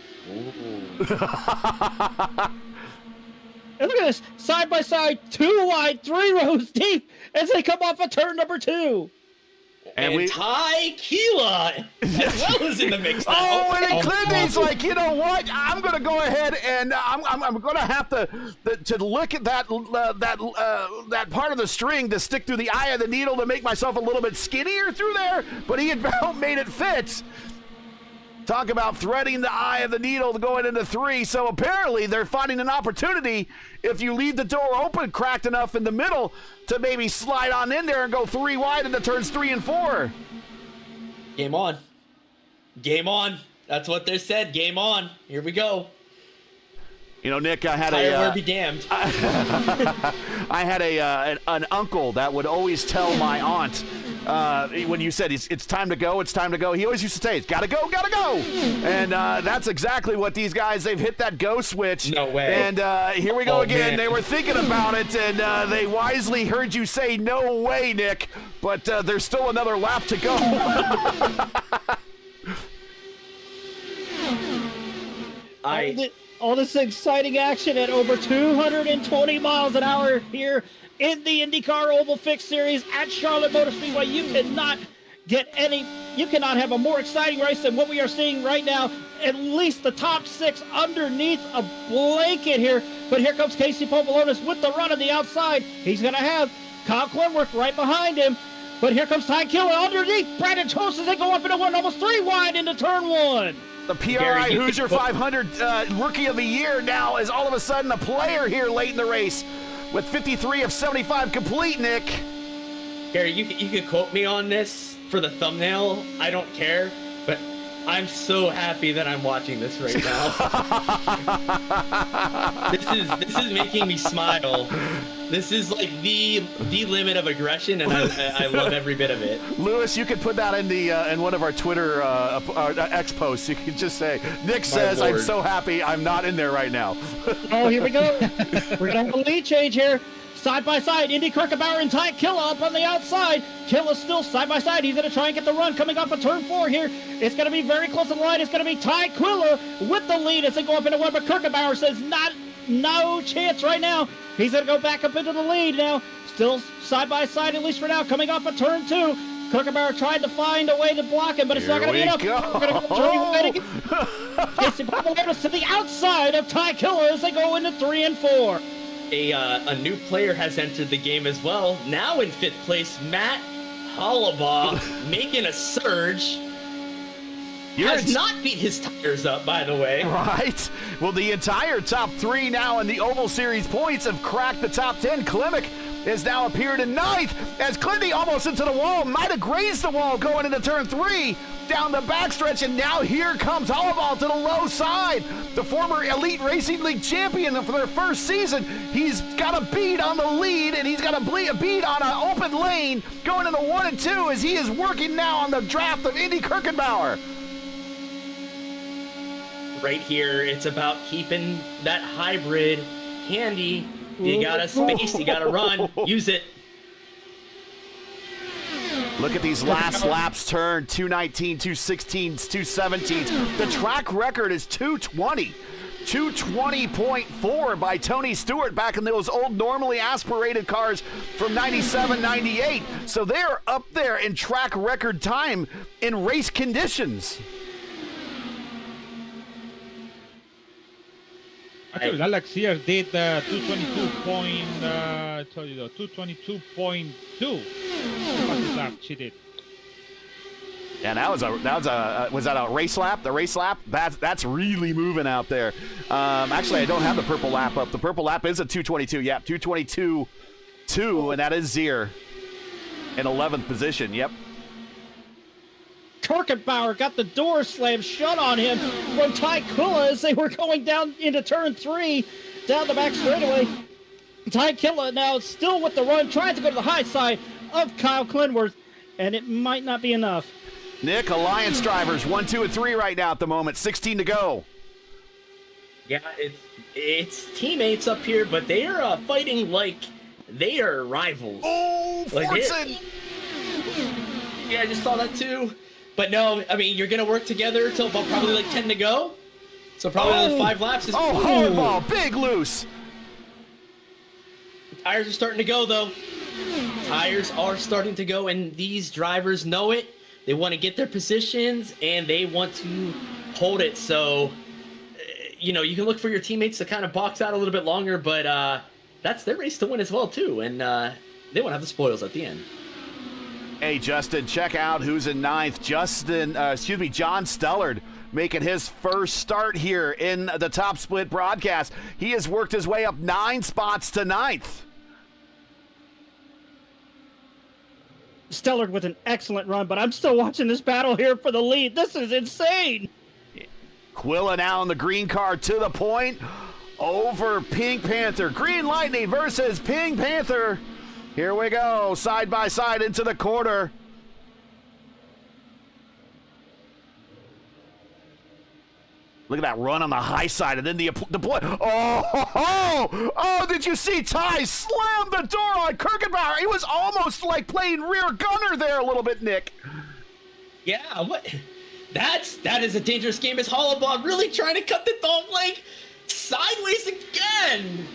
And look at this, side by side, 2 wide, 3 rows deep as they come off of turn number 2. And Ty Keela as well as in the mix now. And Clinton's like, you know what? I'm going to go ahead and I'm going to have to look at that part of the string to stick through the eye of the needle to make myself a little bit skinnier through there. But he about made it fit. Talk about threading the eye of the needle going into 3. So apparently they're finding an opportunity if you leave the door open cracked enough in the middle to maybe slide on in there and go 3 wide into turns 3 and 4. Game on. Game on. That's what they said. Game on. Here we go. You know, Nick, I had Tire be damned. I had an uncle that would always tell my aunt when you said it's time to go, it's time to go. He always used to say, "It's gotta go, gotta go," and that's exactly what these guys—they've hit that go switch. No way. And here we go again. Man. They were thinking about it, and they wisely heard you say, "No way, Nick." But there's still another lap to go. All this exciting action at over 220 miles an hour here in the IndyCar Oval Series at Charlotte Motor Speedway. You cannot have a more exciting race than what we are seeing right now. At least the top 6 underneath a blanket here. But here comes Casey Pobolonis with the run on the outside. He's going to have Kyle Clenworth right behind him. But here comes Ty Killer underneath Brandon Trost as they go up into 1, almost 3 wide into turn 1. The PRI Hoosier 500 Rookie of the Year now is all of a sudden a player here late in the race with 53 of 75 complete, Nick. Gary, you could quote me on this for the thumbnail. I don't care, but I'm so happy that I'm watching this right now. This is making me smile. This is like the limit of aggression, and I love every bit of it. Lewis, you could put that in the in one of our Twitter X posts. You could just say, Nick says, "I'm so happy I'm not in there right now." Oh, here we go. We're gonna have a lead change here. Side by side, Indy Kirkenbauer and Ty Killa up on the outside. Killa's still side by side. He's going to try and get the run coming off of turn 4 here. It's going to be very close to the line. It's going to be Ty Quilla with the lead as they go up into 1. But Kirkenbauer says no chance right now. He's going to go back up into the lead now. Still side by side, at least for now, coming off of turn 2. Kookaburra tried to find a way to block him, but it's not going to be enough. Go. We're going to go away again. Casey Pavlonis to the outside of Ty Killer as they go into 3 and 4. A new player has entered the game as well. Now in 5th place, Matt Hollabaugh making a surge. Has not beat his tires up, by the way. Right. Well, the entire top 3 now in the Oval Series points have cracked the top 10. Klimek has now appeared in 9th as Clindy almost into the wall, might have grazed the wall going into turn 3 down the backstretch, and now here comes Hollabaugh to the low side. The former Elite Racing League champion for their first season. He's got a bead on the lead, and he's got a bead on an open lane going into 1 and 2 as he is working now on the draft of Indy Kirkenbauer. Right here, it's about keeping that hybrid handy. You gotta space, you gotta run, use it. Look at these last laps turn, 219, 216, 217. The track record is 220. 220.4 by Tony Stewart back in those old normally aspirated cars from 97, 98. So they're up there in track record time in race conditions. Actually, Alex here did 222.2. She did. And was that a race lap? The race lap? That's really moving out there. Actually, I don't have the purple lap up. The purple lap is a 222. Yeah, 222.2, and that is Zier in 11th position. Yep. Kirkenbauer got the door slammed shut on him from Ty Killa as they were going down into turn 3, down the back straightaway. Ty Killa now still with the run, tries to go to the high side of Kyle Clinworth, and it might not be enough. Nick, Alliance drivers, 1, 2, and 3 right now at the moment. 16 to go. Yeah, it's teammates up here, but they are fighting like they are rivals. Oh, Fortson! Yeah, I just saw that too. But no, I mean, you're going to work together till about probably like 10 to go. So probably another 5 laps. Hardball, big loose. Tires are starting to go, though. Tires are starting to go, and these drivers know it. They want to get their positions, and they want to hold it. So, you can look for your teammates to kind of box out a little bit longer, but that's their race to win as well, too. And they won't have the spoils at the end. Hey, Justin, check out who's in 9th. John Stellard making his first start here in the Top Split broadcast. He has worked his way up 9 spots to 9th. Stellard with an excellent run, but I'm still watching this battle here for the lead. This is insane. Quilla now in the green car to the point over Pink Panther. Green Lightning versus Pink Panther. Here we go, side by side into the corner. Look at that run on the high side, and then the boy. Oh, did you see Ty slam the door on Kirkenbauer? He was almost like playing rear gunner there a little bit, Nick. Yeah, what? That is a dangerous game. Is Hollabaugh really trying to cut the dog leg sideways again?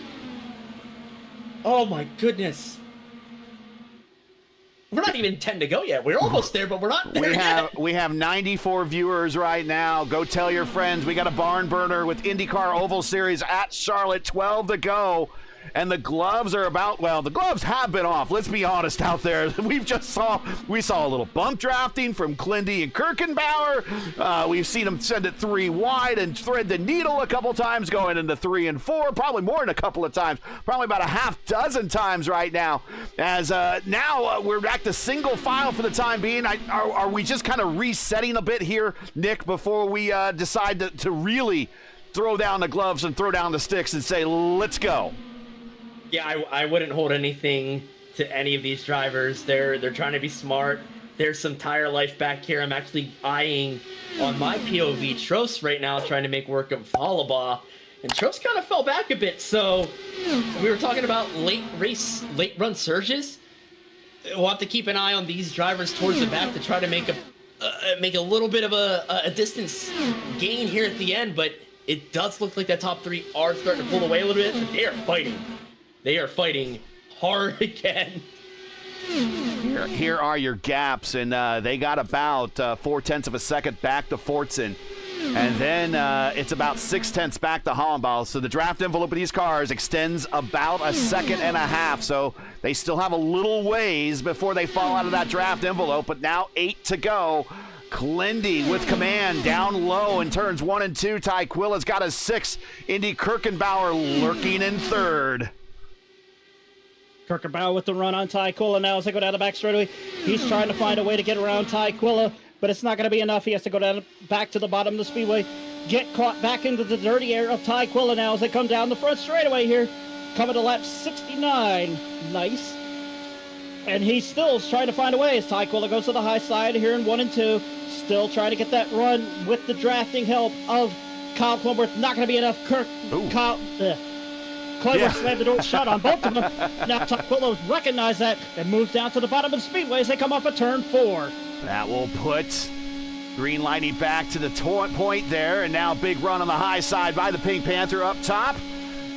Oh my goodness. We're not even 10 to go yet. We're almost there, but we're not there yet. We have 94 viewers right now. Go tell your friends. We got a barn burner with IndyCar Oval Series at Charlotte, 12 to go. And the gloves are the gloves have been off. Let's be honest out there. We saw a little bump drafting from Clindy and Kirkenbauer. We've seen them send it 3 wide and thread the needle a couple times going into 3 and 4, probably more than a couple of times, probably about a half dozen times right now. As now we're back to single file for the time being. Are we just kind of resetting a bit here, Nick, before we decide to really throw down the gloves and throw down the sticks and say, let's go? Yeah, I wouldn't hold anything to any of these drivers. They're trying to be smart. There's some tire life back here. I'm actually eyeing on my POV Trost right now, trying to make work of Hollabaugh. And Trost kind of fell back a bit. So we were talking about late run surges. We'll have to keep an eye on these drivers towards the back to try to make a little bit of a distance gain here at the end. But it does look like that top 3 are starting to pull away a little bit. They are fighting. They are fighting hard again. Here are your gaps, and they got about 0.4 of a second back to Fortson. And then it's about 0.6 back to Hollenbaugh. So the draft envelope of these cars extends about 1.5 seconds. So they still have a little ways before they fall out of that draft envelope. But now 8 to go. Clendy with command down low in turns 1 and 2. Ty Quilla's got a 6. Indy Kirkenbauer lurking in third. Kirkenbauer with the run on Ty Quilla now as they go down the back straightaway. He's trying to find a way to get around Ty Quilla, but it's not going to be enough. He has to go down back to the bottom of the speedway, get caught back into the dirty air of Ty Quilla now as they come down the front straightaway here, coming to lap 69. Nice. And he still is trying to find a way as Ty Quilla goes to the high side here in 1 and 2. Still trying to get that run with the drafting help of Kyle Clonworth. Not going to be enough. Clonworth slammed the door shut on both of them. Now Ty Quilla recognized that and moves down to the bottom of the speedway as they come up at turn 4. That will put Green Lighty back to the point there, and now big run on the high side by the Pink Panther up top.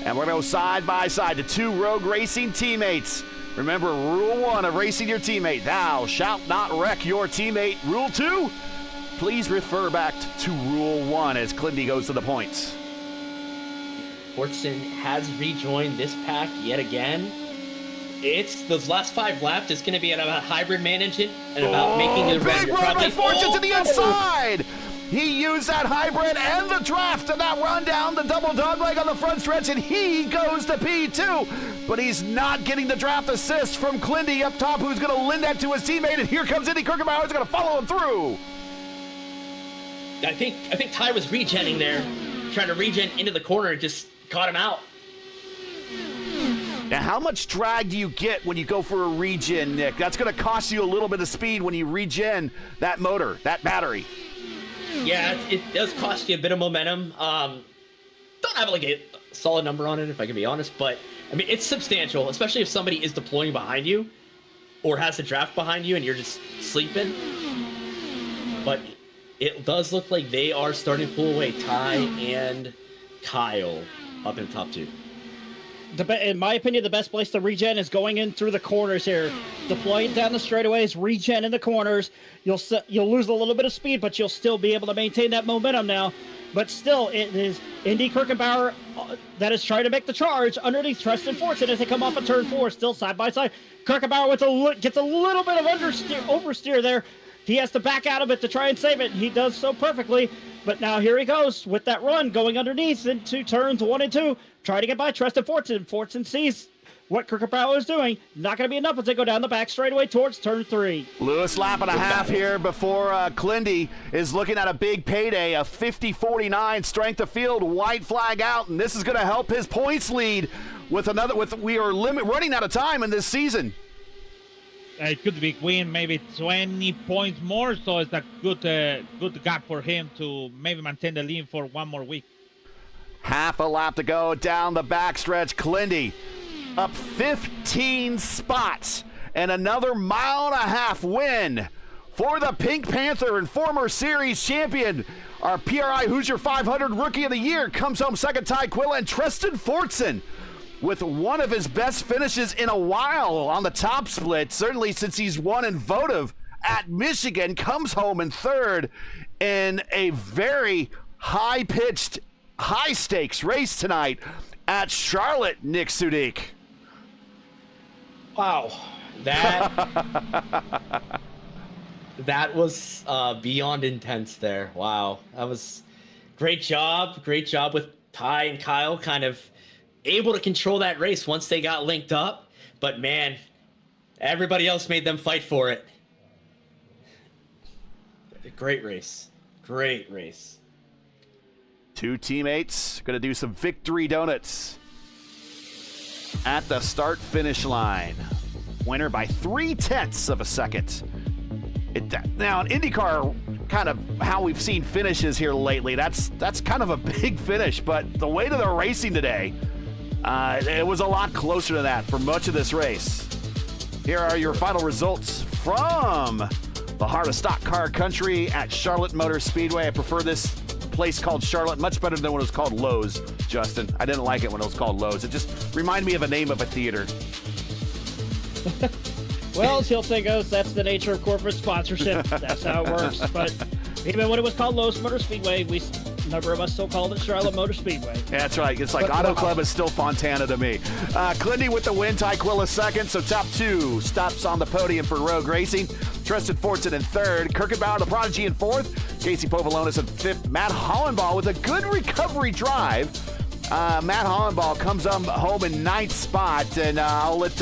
And we're going to go side by side to 2 Rogue Racing teammates. Remember, Rule 1 of racing your teammate, thou shalt not wreck your teammate. Rule 2, please refer back to Rule 1 as Clindy goes to the points. Fortson has rejoined this pack yet again. It's those last 5 laps. It's going to be about hybrid man engine and about making the big run by Fortson to the inside. He used that hybrid and the draft to that run down the double dogleg on the front stretch, and he goes to P2. But he's not getting the draft assist from Clindy up top, who's going to lend that to his teammate. And here comes Indy Kirkenbauer, who's going to follow him through. I think Ty was regenning there, trying to regen into the corner and just caught him out. Now, how much drag do you get when you go for a regen, Nick? That's going to cost you a little bit of speed when you regen that motor, that battery. Yeah, it does cost you a bit of momentum. Don't have like a solid number on it, if I can be honest, but I mean, it's substantial, especially if somebody is deploying behind you or has the draft behind you and you're just sleeping. But it does look like they are starting to pull away Ty and Kyle up in the top 2. In my opinion, the best place to regen is going in through the corners here. Deploying down the straightaways, regen in the corners. You'll lose a little bit of speed, but you'll still be able to maintain that momentum now. But still, it is Indy Kirkenbauer that is trying to make the charge underneath Tristan Fortson as they come off of turn 4, still side by side. Kirkenbauer gets a little bit of oversteer there. He has to back out of it to try and save it. He does so perfectly. But now here he goes with that run going underneath into turns 1 and 2. Trying to get by Tristan Fortson. Fortson sees what Kirkenbauer is doing. Not going to be enough as they go down the back straightaway towards turn 3. Lewis lap and a half here before Clindy is looking at a big payday, a 50-49 strength of field, white flag out, and this is going to help his points lead with another. We are running out of time in this season. It could be win maybe 20 points more, so it's a good gap for him to maybe maintain the lead for 1 more week. Half a lap to go down the backstretch. Clindy up 15 spots and another 1.5 mile win for the Pink Panther and former series champion. Our PRI Hoosier 500 Rookie of the Year comes home second. Ty Quilla, and Tristan Fortson with one of his best finishes in a while on the top split, certainly since he's won in votive at Michigan, comes home in third in a very high-pitched, high-stakes race tonight at Charlotte, Nick Sudik. Wow, that was beyond intense there. Wow, that was great job with Ty and Kyle, kind of able to control that race once they got linked up. But man, everybody else made them fight for it. Great race. 2 teammates going to do some victory donuts at the start-finish line. Winner by 0.3 of a second. Now, in IndyCar, kind of how we've seen finishes here lately, that's kind of a big finish, but the way that they're racing today, it was a lot closer to that for much of this race. Here are your final results from the heart of stock car country at Charlotte Motor Speedway. I prefer this place called Charlotte much better than when it was called Lowe's, Justin. I didn't like it when it was called Lowe's. It just reminded me of a name of a theater. Well, as he'll say goes, that's the nature of corporate sponsorship. That's how it works. But even when it was called Lowe's Motor Speedway, a number of us still called it Charlotte Motor Speedway. That's right. It's like Auto Club is still Fontana to me. Clindy with the win, Tyquilla second. So top two stops on the podium for Rogue Racing. Tristan Fortson in third. Kirkenbauer, the Prodigy in fourth. Casey Povolonis in fifth. Matt Hollenball with a good recovery drive. Matt Hollenball comes home in ninth spot, and I'll let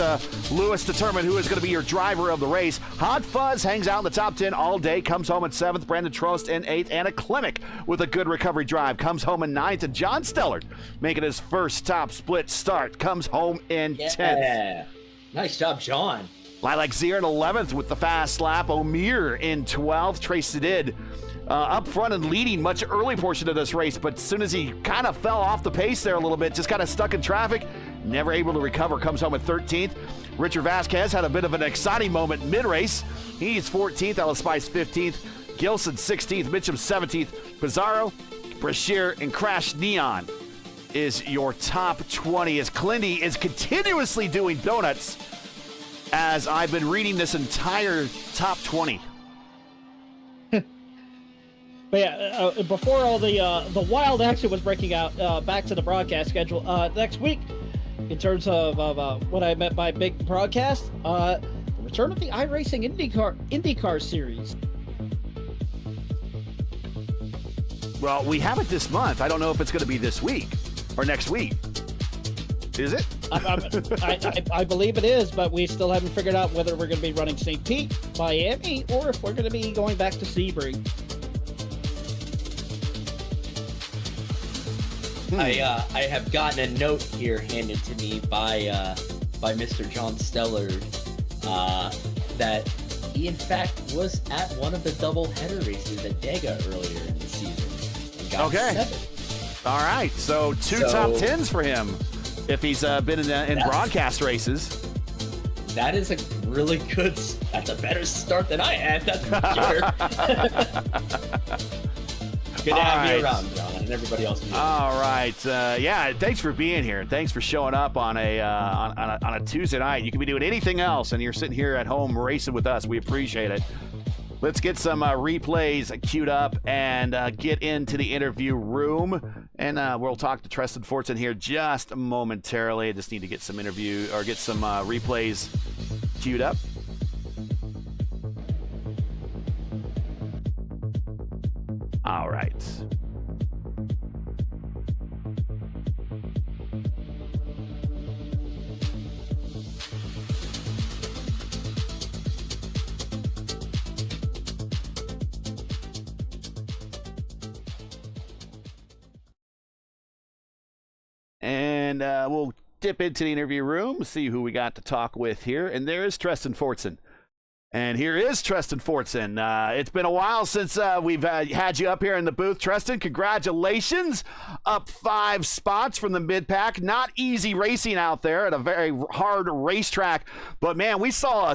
Lewis determine who is going to be your driver of the race. Hot Fuzz hangs out in the top 10 all day, comes home in seventh. Brandon Trost in eighth. Anna Klimek with a good recovery drive comes home in ninth. And John Stellard making his first top split start comes home in 10th. Nice job, John. Lilac Zier in 11th with the fast lap. O'Meara in 12th. Trace Sedid up front and leading much early portion of this race, but as soon as he kind of fell off the pace there a little bit, just kind of stuck in traffic, never able to recover, comes home at 13th. Richard Vasquez had a bit of an exciting moment mid-race. He's 14th, Ellis Spice 15th, Gilson 16th, Mitchum 17th, Pizarro, Brashear, and Crash Neon is your top 20 as Clindy is continuously doing donuts as I've been reading this entire top 20. But yeah, before all the wild action was breaking out, back to the broadcast schedule. Next week, in terms of what I meant by big broadcast, the return of the iRacing IndyCar Series. Well, we have it this month. I don't know if it's going to be this week or next week. Is it? I believe it is, but we still haven't figured out whether we're going to be running St. Pete, Miami, or if we're going to be going back to Sebring. I have gotten a note here handed to me by Mr. John Stellard that he in fact was at one of the double header races at Dega earlier in the season and got seventh. All right, so two top tens for him if he's been in broadcast races. That is a really good. That's a better start than I had. That's for sure. Good to have you around, John, and everybody else. All right, yeah. Thanks for being here. Thanks for showing up on a Tuesday night. You could be doing anything else, and you're sitting here at home racing with us. We appreciate it. Let's get some replays queued up and get into the interview room, and we'll talk to Tristan Fortson here just momentarily. I just need to get some replays queued up. All right. And we'll dip into the interview room, see who we got to talk with here. And there is Tristan Fortson. And here is Tristan Fortson. It's been a while since we've had you up here in the booth. Tristan, congratulations. Up 5 spots from the mid-pack. Not easy racing out there at a very hard racetrack. But, man, we saw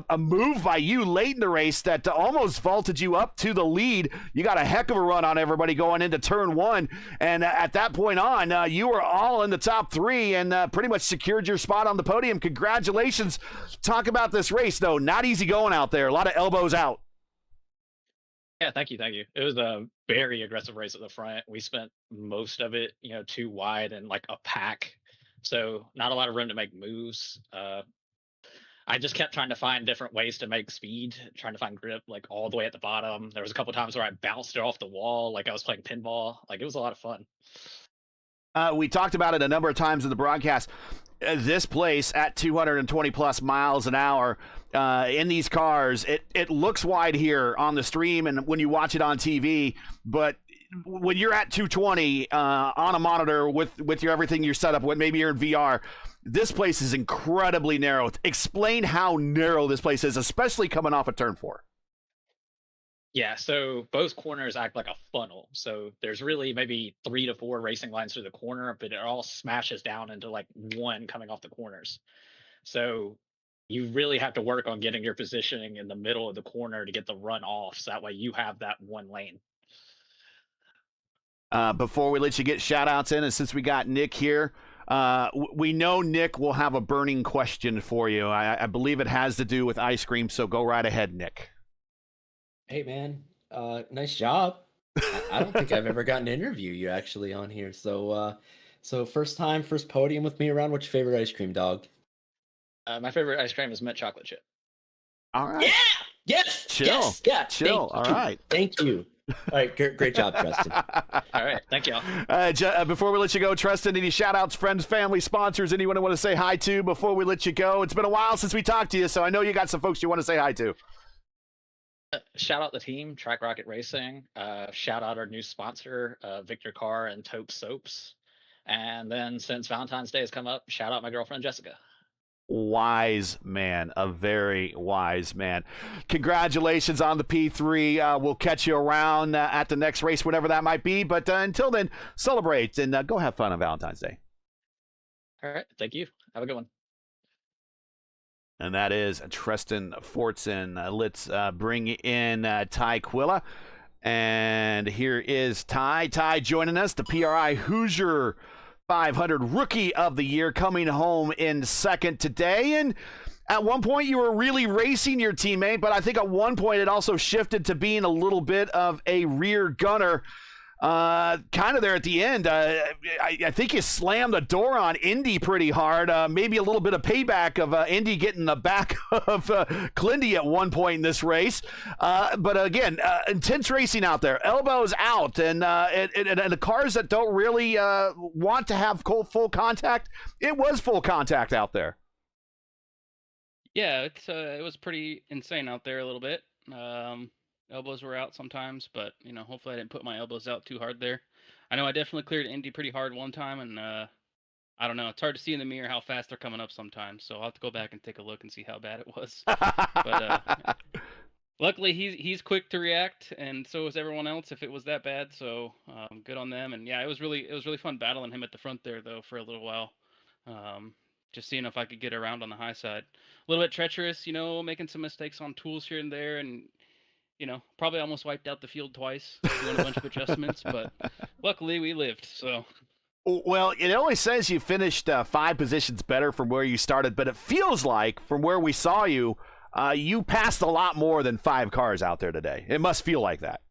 a move by you late in the race that almost vaulted you up to the lead. You got a heck of a run on everybody going into turn 1. And at that point on, you were all in the top 3 and pretty much secured your spot on the podium. Congratulations. Talk about this race, though. Not easy going out there. A lot of elbows out. Yeah, thank you. It was a very aggressive race at the front. We spent most of it, too wide and like a pack, so not a lot of room to make moves. I just kept trying to find different ways to make speed, trying to find grip, like all the way at the bottom. There was a couple times where I bounced it off the wall, like I was playing pinball. Like it was a lot of fun. We talked about it a number of times in the broadcast. This place at 220 plus miles an hour in these cars, it looks wide here on the stream and when you watch it on TV, but when you're at 220 on a monitor with your everything you're set up with, maybe you're in VR, this place is incredibly narrow. Explain how narrow this place is, especially coming off of turn 4. Yeah, so both corners act like a funnel. So there's really maybe 3 to 4 racing lines through the corner, but it all smashes down into like one coming off the corners. So you really have to work on getting your positioning in the middle of the corner to get the run off. So that way you have that one lane. Before we let you get shout outs in, and since we got Nick here, We know Nick will have a burning question for you. I believe it has to do with ice cream, so go right ahead, Nick. Hey, man. Nice job. I don't think I've ever gotten to interview you actually on here. So first time, first podium with me around. What's your favorite ice cream, dog? My favorite ice cream is mint chocolate chip. All right. Yeah. Yes. Chill. Yes. Yeah. Chill. All right. Thank you. All right. Great job, Preston. All right. Thank y'all. Before we let you go, Tristan, any shout-outs, friends, family, sponsors, anyone you want to say hi to before we let you go? It's been a while since we talked to you, so I know you got some folks you want to say hi to. Shout out the team, Track Rocket Racing. Shout out our new sponsor, Victor Carr and Taupe Soaps. And then since Valentine's Day has come up, shout out my girlfriend, Jessica. Wise man, a very wise man. Congratulations on the P3. We'll catch you around at the next race, whenever that might be. But until then, celebrate and go have fun on Valentine's Day. All right. Thank you. Have a good one. And that is Tristan Fortson. Let's bring in Ty Quilla. And here is Ty. Ty joining us, the PRI Hoosier 500 Rookie of the Year, coming home in second today. And at one point, you were really racing your teammate, but I think at one point it also shifted to being a little bit of a rear gunner. Kind of there at the end. I think you slammed the door on Indy pretty hard. Maybe a little bit of payback of Indy getting the back of Clindy at one point in this race. But again, intense racing out there. Elbows out, and the cars that don't really want to have full contact, it was full contact out there. Yeah, it was pretty insane out there a little bit. Elbows were out sometimes, but hopefully I didn't put my elbows out too hard there. I know I definitely cleared Indy pretty hard one time, and I don't know. It's hard to see in the mirror how fast they're coming up sometimes, so I'll have to go back and take a look and see how bad it was. But luckily he's quick to react, and so is everyone else if it was that bad. So good on them. And yeah, it was really fun battling him at the front there though for a little while. Just seeing if I could get around on the high side. A little bit treacherous, making some mistakes on tools here and there, and probably almost wiped out the field twice, doing a bunch of adjustments, but luckily we lived, so. Well, it only says you finished 5 positions better from where you started, but it feels like from where we saw you, you passed a lot more than 5 cars out there today. It must feel like that.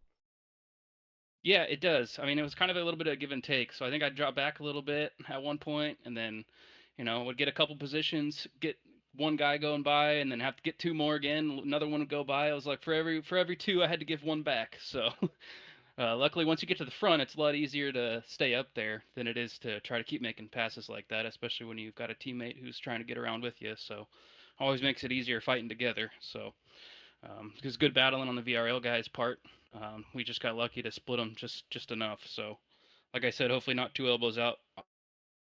Yeah, it does. I mean, it was kind of a little bit of give and take, so I think I dropped back a little bit at one point, and then, would get a couple positions, get one guy going by, and then have to get 2 more again. Another one would go by. I was like, for every 2, I had to give 1 back. So luckily, once you get to the front, it's a lot easier to stay up there than it is to try to keep making passes like that, especially when you've got a teammate who's trying to get around with you. So always makes it easier fighting together. So it was good battling on the VRL guys' part. We just got lucky to split them just enough. So like I said, hopefully not 2 elbows out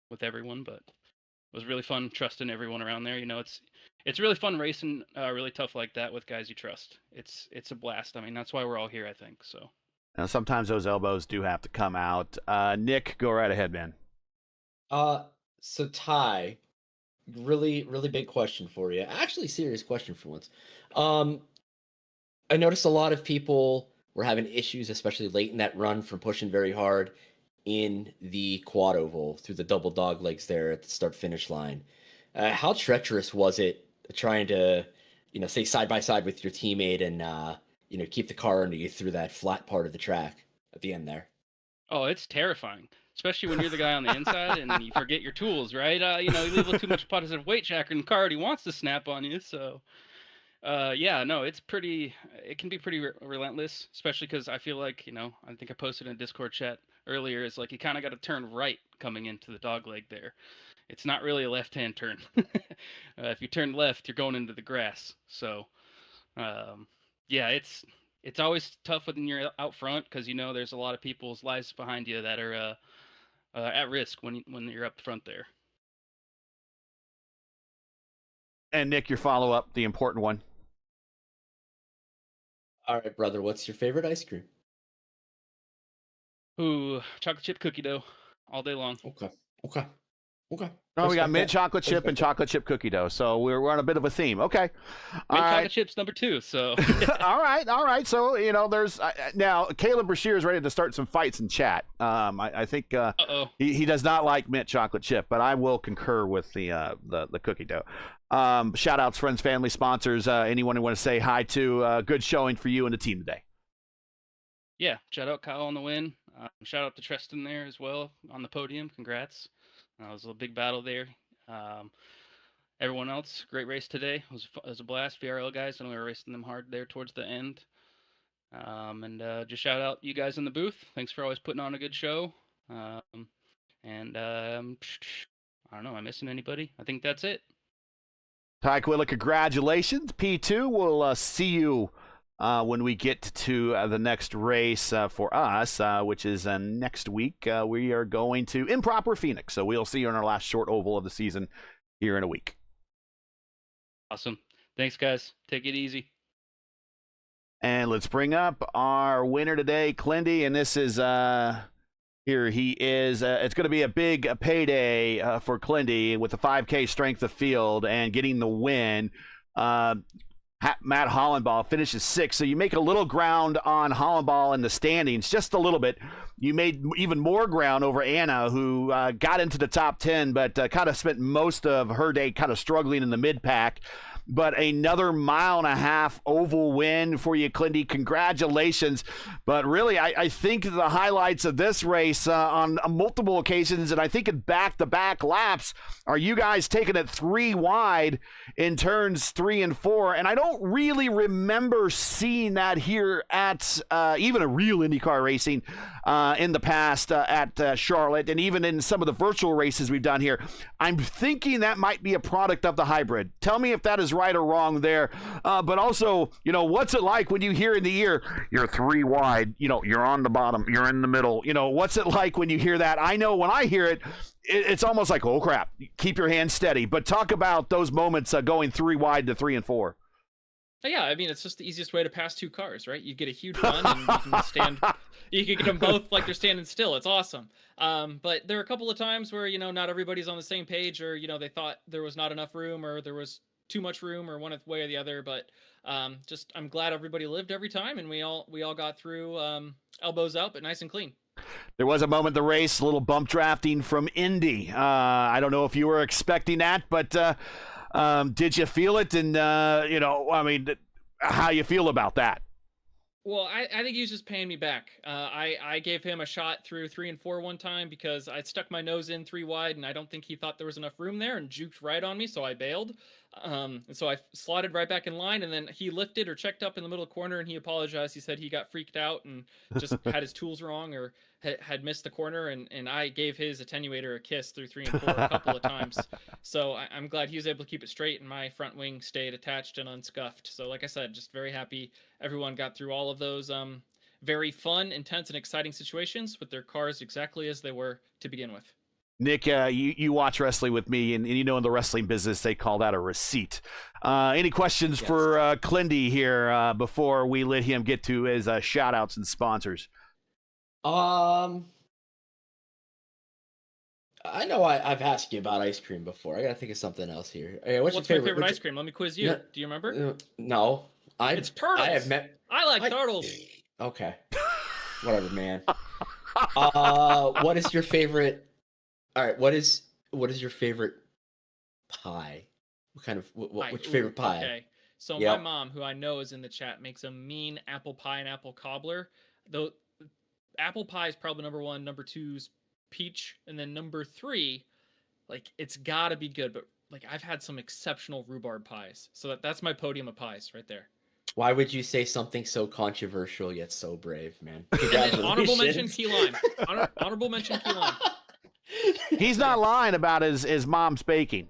with everyone, but it was really fun trusting everyone around there. It's really fun racing really tough like that with guys you trust. It's a blast. I mean, that's why we're all here, I think. So. Now, sometimes those elbows do have to come out. Nick, go right ahead, man. So Ty, really big question for you. Actually, serious question for once. I noticed a lot of people were having issues, especially late in that run, from pushing very hard in the quad oval through the double dog legs there at the start finish line. How treacherous was it trying to, stay side by side with your teammate and, keep the car under you through that flat part of the track at the end there? Oh, it's terrifying, especially when you're the guy on the inside and you forget your tools, right? You leave a little too much positive weight tracker and the car already wants to snap on you. So, yeah, no, it can be pretty relentless, especially because I feel like, I think I posted in a Discord chat earlier, is like you kind of got to turn right coming into the dog leg there. It's not really a left-hand turn. If you turn left, you're going into the grass. So, yeah, it's always tough when you're out front because there's a lot of people's lives behind you that are at risk when you're up front there. And Nick, your follow-up, the important one. All right, brother, what's your favorite ice cream? Ooh, chocolate chip cookie dough all day long. Okay. Okay. Oh, we got Respect mint that. chocolate chip and chocolate chip cookie dough. So we're on a bit of a theme. Okay. All Mint right. chocolate chips number 2. So All right. So, there's now Caleb Brashear is ready to start some fights in chat. I think he does not like mint chocolate chip, but I will concur with the cookie dough. Shout outs, friends, family, sponsors, anyone who want to say hi to. Good showing for you and the team today. yeah, shout out Kyle on the win. Shout out to Tristan there as well on the podium. Congrats. It was a big battle there. Everyone else, great race today. It was a blast. VRL guys, I know we were racing them hard there towards the end. And just shout out you guys in the booth. Thanks for always putting on a good show. I don't know, am I missing anybody? I think that's it. Ty Quilla, congratulations. P2, we'll see you when we get to the next race for us, which is next week. We are going to Improper Phoenix, so we'll see you in our last short oval of the season here in a week. Awesome. Thanks, guys. Take it easy. And let's bring up our winner today, Clindy, and this is here he is. It's going to be a big payday for Clindy with the 5K strength of field and getting the win. Matt Hollenball finishes 6th, so you make a little ground on Hollenball in the standings, just a little bit. You made even more ground over Anna, who got into the top 10, but kind of spent most of her day kind of struggling in the mid-pack. But another 1.5-mile oval win for you, Clindy. Congratulations. But really, I think the highlights of this race on multiple occasions, and I think in back-to-back laps, are you guys taking it 3 wide in turns 3 and 4. And I don't really remember seeing that here at even a real IndyCar racing in the past at Charlotte, and even in some of the virtual races we've done here. I'm thinking that might be a product of the hybrid. Tell me if that is right or wrong there. But also, what's it like when you hear in the ear, you're 3 wide, you're on the bottom, you're in the middle. What's it like when you hear that? I know when I hear it, it's almost like, oh crap, keep your hands steady. But talk about those moments going 3 wide to 3 and 4. Yeah, I mean, it's just the easiest way to pass 2 cars, right? You get a huge run and you can get them both like they're standing still. It's awesome. But there are a couple of times where, not everybody's on the same page, or, they thought there was not enough room, or there was too much room, or one way or the other. But I'm glad everybody lived every time, and we all got through elbows up, but nice and clean. There was a moment in the race, a little bump drafting from Indy. I don't know if you were expecting that, but did you feel it? And, how you feel about that? Well, I think he was just paying me back. I gave him a shot through 3 and 4 one time because I stuck my nose in 3 wide, and I don't think he thought there was enough room there, and juked right on me, so I bailed. And so I slotted right back in line, and then he lifted or checked up in the middle corner, and he apologized. He said he got freaked out and just had his tools wrong, or had missed the corner, and I gave his attenuator a kiss through 3 and 4 a couple of times. So I'm glad he was able to keep it straight, and my front wing stayed attached and unscuffed. So like I said, just very happy everyone got through all of those very fun, intense, and exciting situations with their cars exactly as they were to begin with. Nick, you watch wrestling with me, and in the wrestling business, they call that a receipt. Any questions for Clindy here before we let him get to his shout-outs and sponsors? I know I've asked you about ice cream before. I gotta think of something else here. Hey, what's your my favorite ice cream? Let me quiz you. Yeah. Do you remember? No. It's turtles. I like turtles. Okay. Whatever, man. What is your favorite? All right. What is your favorite pie? What kind of what's your favorite pie? Okay. So my mom, who I know is in the chat, makes a mean apple pie and apple cobbler. Though apple pie is probably number 1. Number 2's peach, and then number 3, it's gotta be good. But I've had some exceptional rhubarb pies, so that's my podium of pies right there. Why would you say something so controversial yet so brave, man? Honorable mention key lime. Honorable mention key lime. He's not lying about his mom's baking.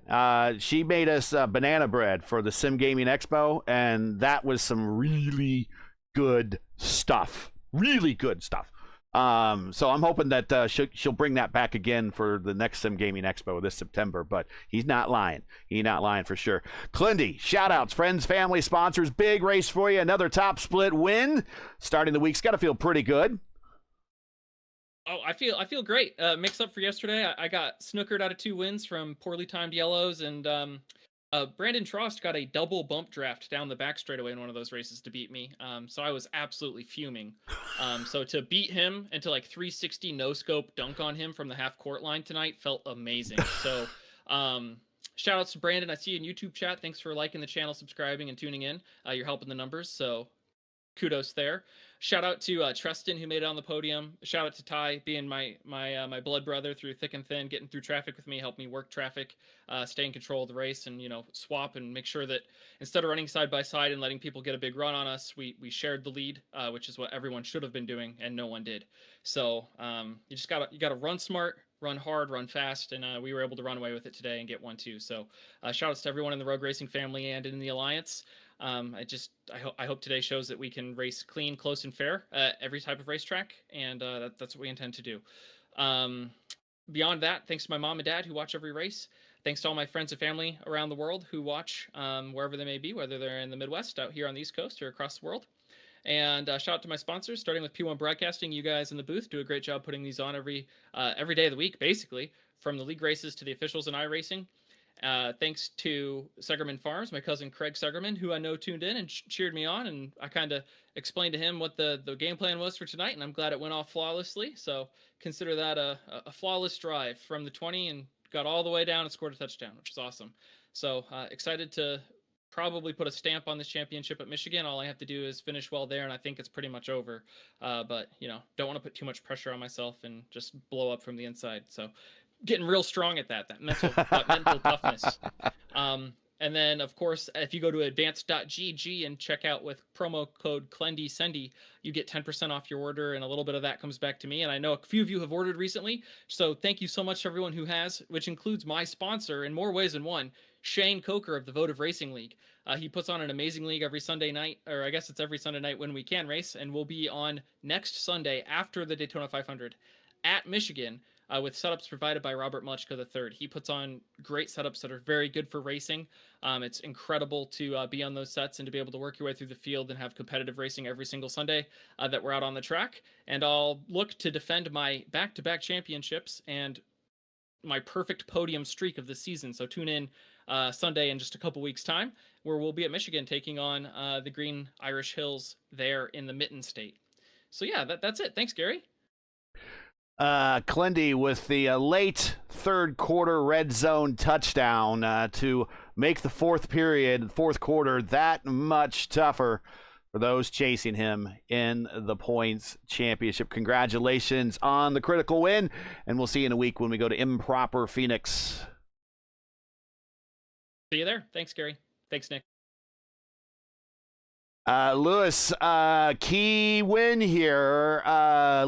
She made us banana bread for the Sim Gaming Expo, and that was some really good stuff. Really good stuff. So I'm hoping that she'll bring that back again for the next Sim Gaming Expo this September, but he's not lying. He's not lying for sure. Clindy, shout-outs, friends, family, sponsors, big race for you. Another top split win. Starting the week's got to feel pretty good. Oh, I feel great. Mix up for yesterday. I got snookered out of 2 wins from poorly timed yellows, and Brandon Trost got a double bump draft down the back straightaway in one of those races to beat me. So I was absolutely fuming. So to beat him and to like 360 no scope dunk on him from the half court line tonight felt amazing. So shout outs to Brandon. I see you in YouTube chat. Thanks for liking the channel, subscribing, and tuning in. You're helping the numbers. So kudos there. Shout out to Tristan, who made it on the podium. Shout out to Ty, being my blood brother through thick and thin, getting through traffic with me, helped me work traffic, stay in control of the race, and swap and make sure that instead of running side by side and letting people get a big run on us, we shared the lead, which is what everyone should have been doing, and no one did. So you just gotta run smart, run hard, run fast, and we were able to run away with it today and get 1-2. So shout outs to everyone in the Rogue Racing family and in the Alliance. I hope today shows that we can race clean, close, and fair at every type of racetrack, and that's what we intend to do. Beyond that, thanks to my mom and dad who watch every race. Thanks to all my friends and family around the world who watch wherever they may be, whether they're in the Midwest, out here on the East Coast, or across the world. And shout out to my sponsors, starting with P1 Broadcasting. You guys in the booth do a great job putting these on every day of the week, basically, from the league races to the officials in iRacing. Thanks to Segerman Farms, my cousin Craig Segerman, who I know tuned in and cheered me on, and I kind of explained to him what the game plan was for tonight, and I'm glad it went off flawlessly. So consider that a flawless drive from the 20 and got all the way down and scored a touchdown, which is awesome. So excited to probably put a stamp on this championship at Michigan. All I have to do is finish well there, and I think it's pretty much over. But don't want to put too much pressure on myself and just blow up from the inside. So getting real strong at that mental toughness. And then, of course, if you go to advanced.gg and check out with promo code ClendySendy, you get 10% off your order, and a little bit of that comes back to me. And I know a few of you have ordered recently, so thank you so much to everyone who has, which includes my sponsor in more ways than one, Shane Coker of the Votive Racing League. He puts on an amazing league every Sunday night, or I guess it's every Sunday night when we can race, and we'll be on next Sunday after the Daytona 500 at Michigan, with setups provided by Robert Muchka III. He puts on great setups that are very good for racing. It's incredible to be on those sets and to be able to work your way through the field and have competitive racing every single Sunday that we're out on the track. And I'll look to defend my back-to-back championships and my perfect podium streak of the season. So tune in Sunday in just a couple weeks' time, where we'll be at Michigan taking on the Green Irish Hills there in the Mitten State. So yeah, that's it. Thanks, Gary. Clendy with the late third quarter red zone touchdown to make the fourth quarter that much tougher for those chasing him in the points championship. Congratulations on the critical win, and we'll see you in a week when we go to Improper Phoenix. See you there. Thanks, Gary. Thanks, Nick. Lewis, key win here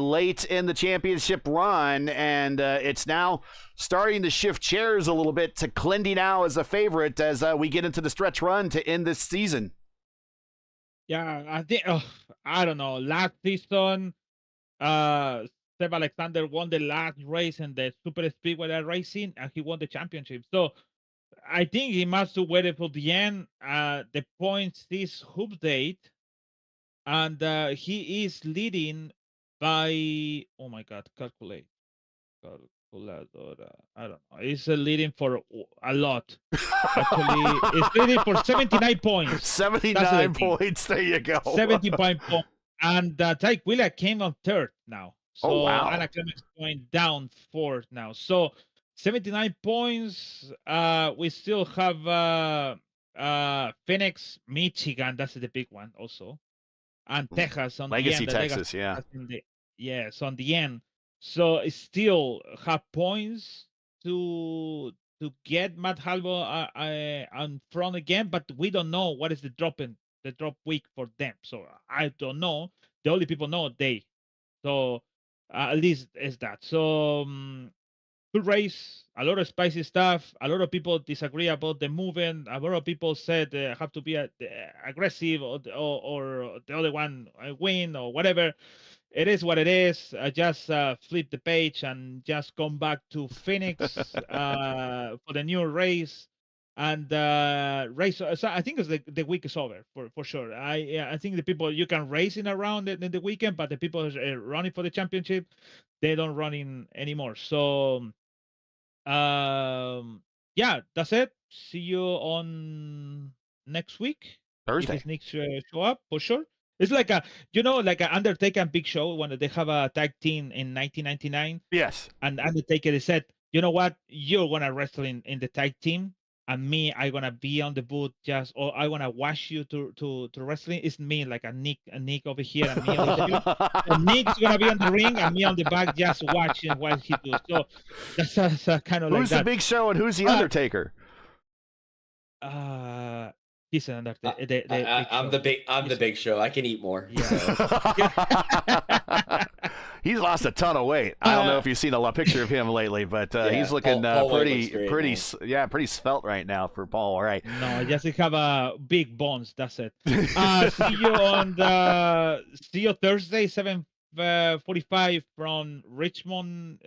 late in the championship run, and it's now starting to shift chairs a little bit to Clendy now as a favorite as we get into the stretch run to end this season. Yeah, I think, I don't know, last season, Seb Alexander won the last race in the super speedway racing, and he won the championship. So I think he must have waited for the end. The points this update, and he is leading by, oh my God, calculator. I don't know. He's leading for a lot. Actually, he's leading for 79 points. 79 points. There you go. 75 points. And Tyke Wheeler came on third now. So oh, wow. Anna Clemens going down fourth now. So 79 points. We still have Phoenix, Michigan. That's the big one also. And Texas on Legacy the end. Texas, yeah. Yes, on the end. So it still have points to get Matt Halbo on front again, but we don't know what is the drop week for them. So I don't know. The only people know they. So at least is that. So good race, a lot of spicy stuff. A lot of people disagree about the movement. A lot of people said have to be aggressive or the other one win or whatever. It is what it is. Just flip the page and just come back to Phoenix for the new race. and race. So I think it's the week is over for sure. I think the people you can race in around in the weekend, but the people running for the championship, they don't run in anymore. So yeah, that's it. See you on next week. Thursday. If Nick show up, for sure. It's like like an Undertaker and Big Show when they have a tag team in 1999. Yes. And Undertaker said, you know what, you're gonna wrestle in the tag team, and me, I'm gonna be on the booth or I wanna watch you to wrestling. It's me, like a Nick over here, and me on the and Nick's gonna be on the ring, and me on the back just watching what he does. So that's kind of like who's that. the Big Show and who's the Undertaker? He's an Undertaker. I'm the Big Show. I can eat more. Yeah. So. He's lost a ton of weight. I don't know if you've seen a picture of him lately, but he's looking Paul pretty svelte right now for Paul. All right. No, I just have big bones. That's it. See you Thursday, 7:45 from Richmond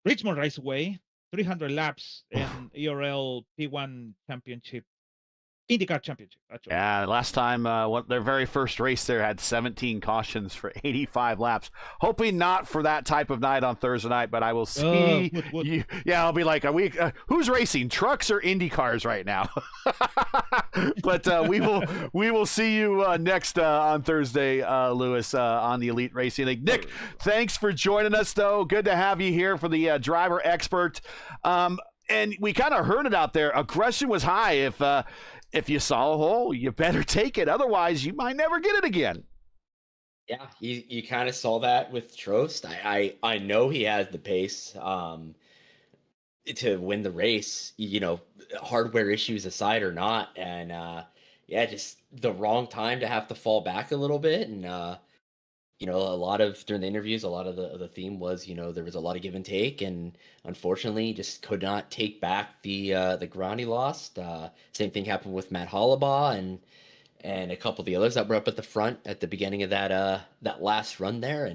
Raceway. 300 laps in ERL P1 Championship, IndyCar Championship. Actually. Yeah, last time their very first race there had 17 cautions for 85 laps. Hoping not for that type of night on Thursday night, but I will see. You. Yeah, I'll be like, are we? Who's racing, trucks or Indy cars right now? But we will see you next on Thursday, Lewis, on the Elite Racing League. Nick, thanks for joining us, though. Good to have you here for the driver expert. And we kind of heard it out there. Aggression was high. If you saw a hole, you better take it. Otherwise, you might never get it again. Yeah, you kind of saw that with Trost. I know he has the pace to win the race, hardware issues aside or not. And just the wrong time to have to fall back a little bit. And, a lot of, during the interviews, a lot of the theme was, there was a lot of give and take, and unfortunately just could not take back the ground he lost. Same thing happened with Matt Hollabaugh and a couple of the others that were up at the front at the beginning of that last run there.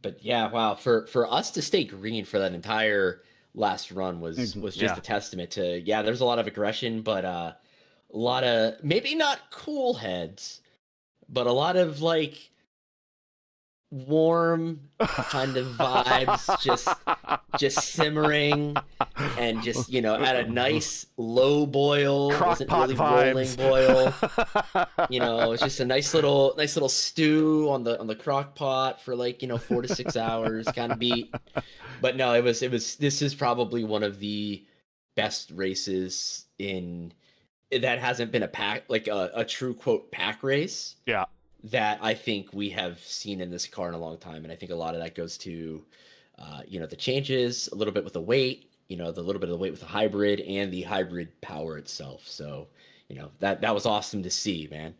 But yeah, wow, for us to stay green for that entire last run was just a testament to, there's a lot of aggression, but a lot of maybe not cool heads, but a lot of like warm kind of vibes, just simmering and just at a nice low boil, wasn't really rolling boil. It's just a nice little stew on the crock pot for 4 to 6 hours kind of beat. But no, this is probably one of the best races that hasn't been a pack, like a true quote pack race. Yeah. That I think we have seen in this car in a long time. And I think a lot of that goes to, the changes, a little bit with the weight, the little bit of the weight with the hybrid and the hybrid power itself. So, that was awesome to see, man.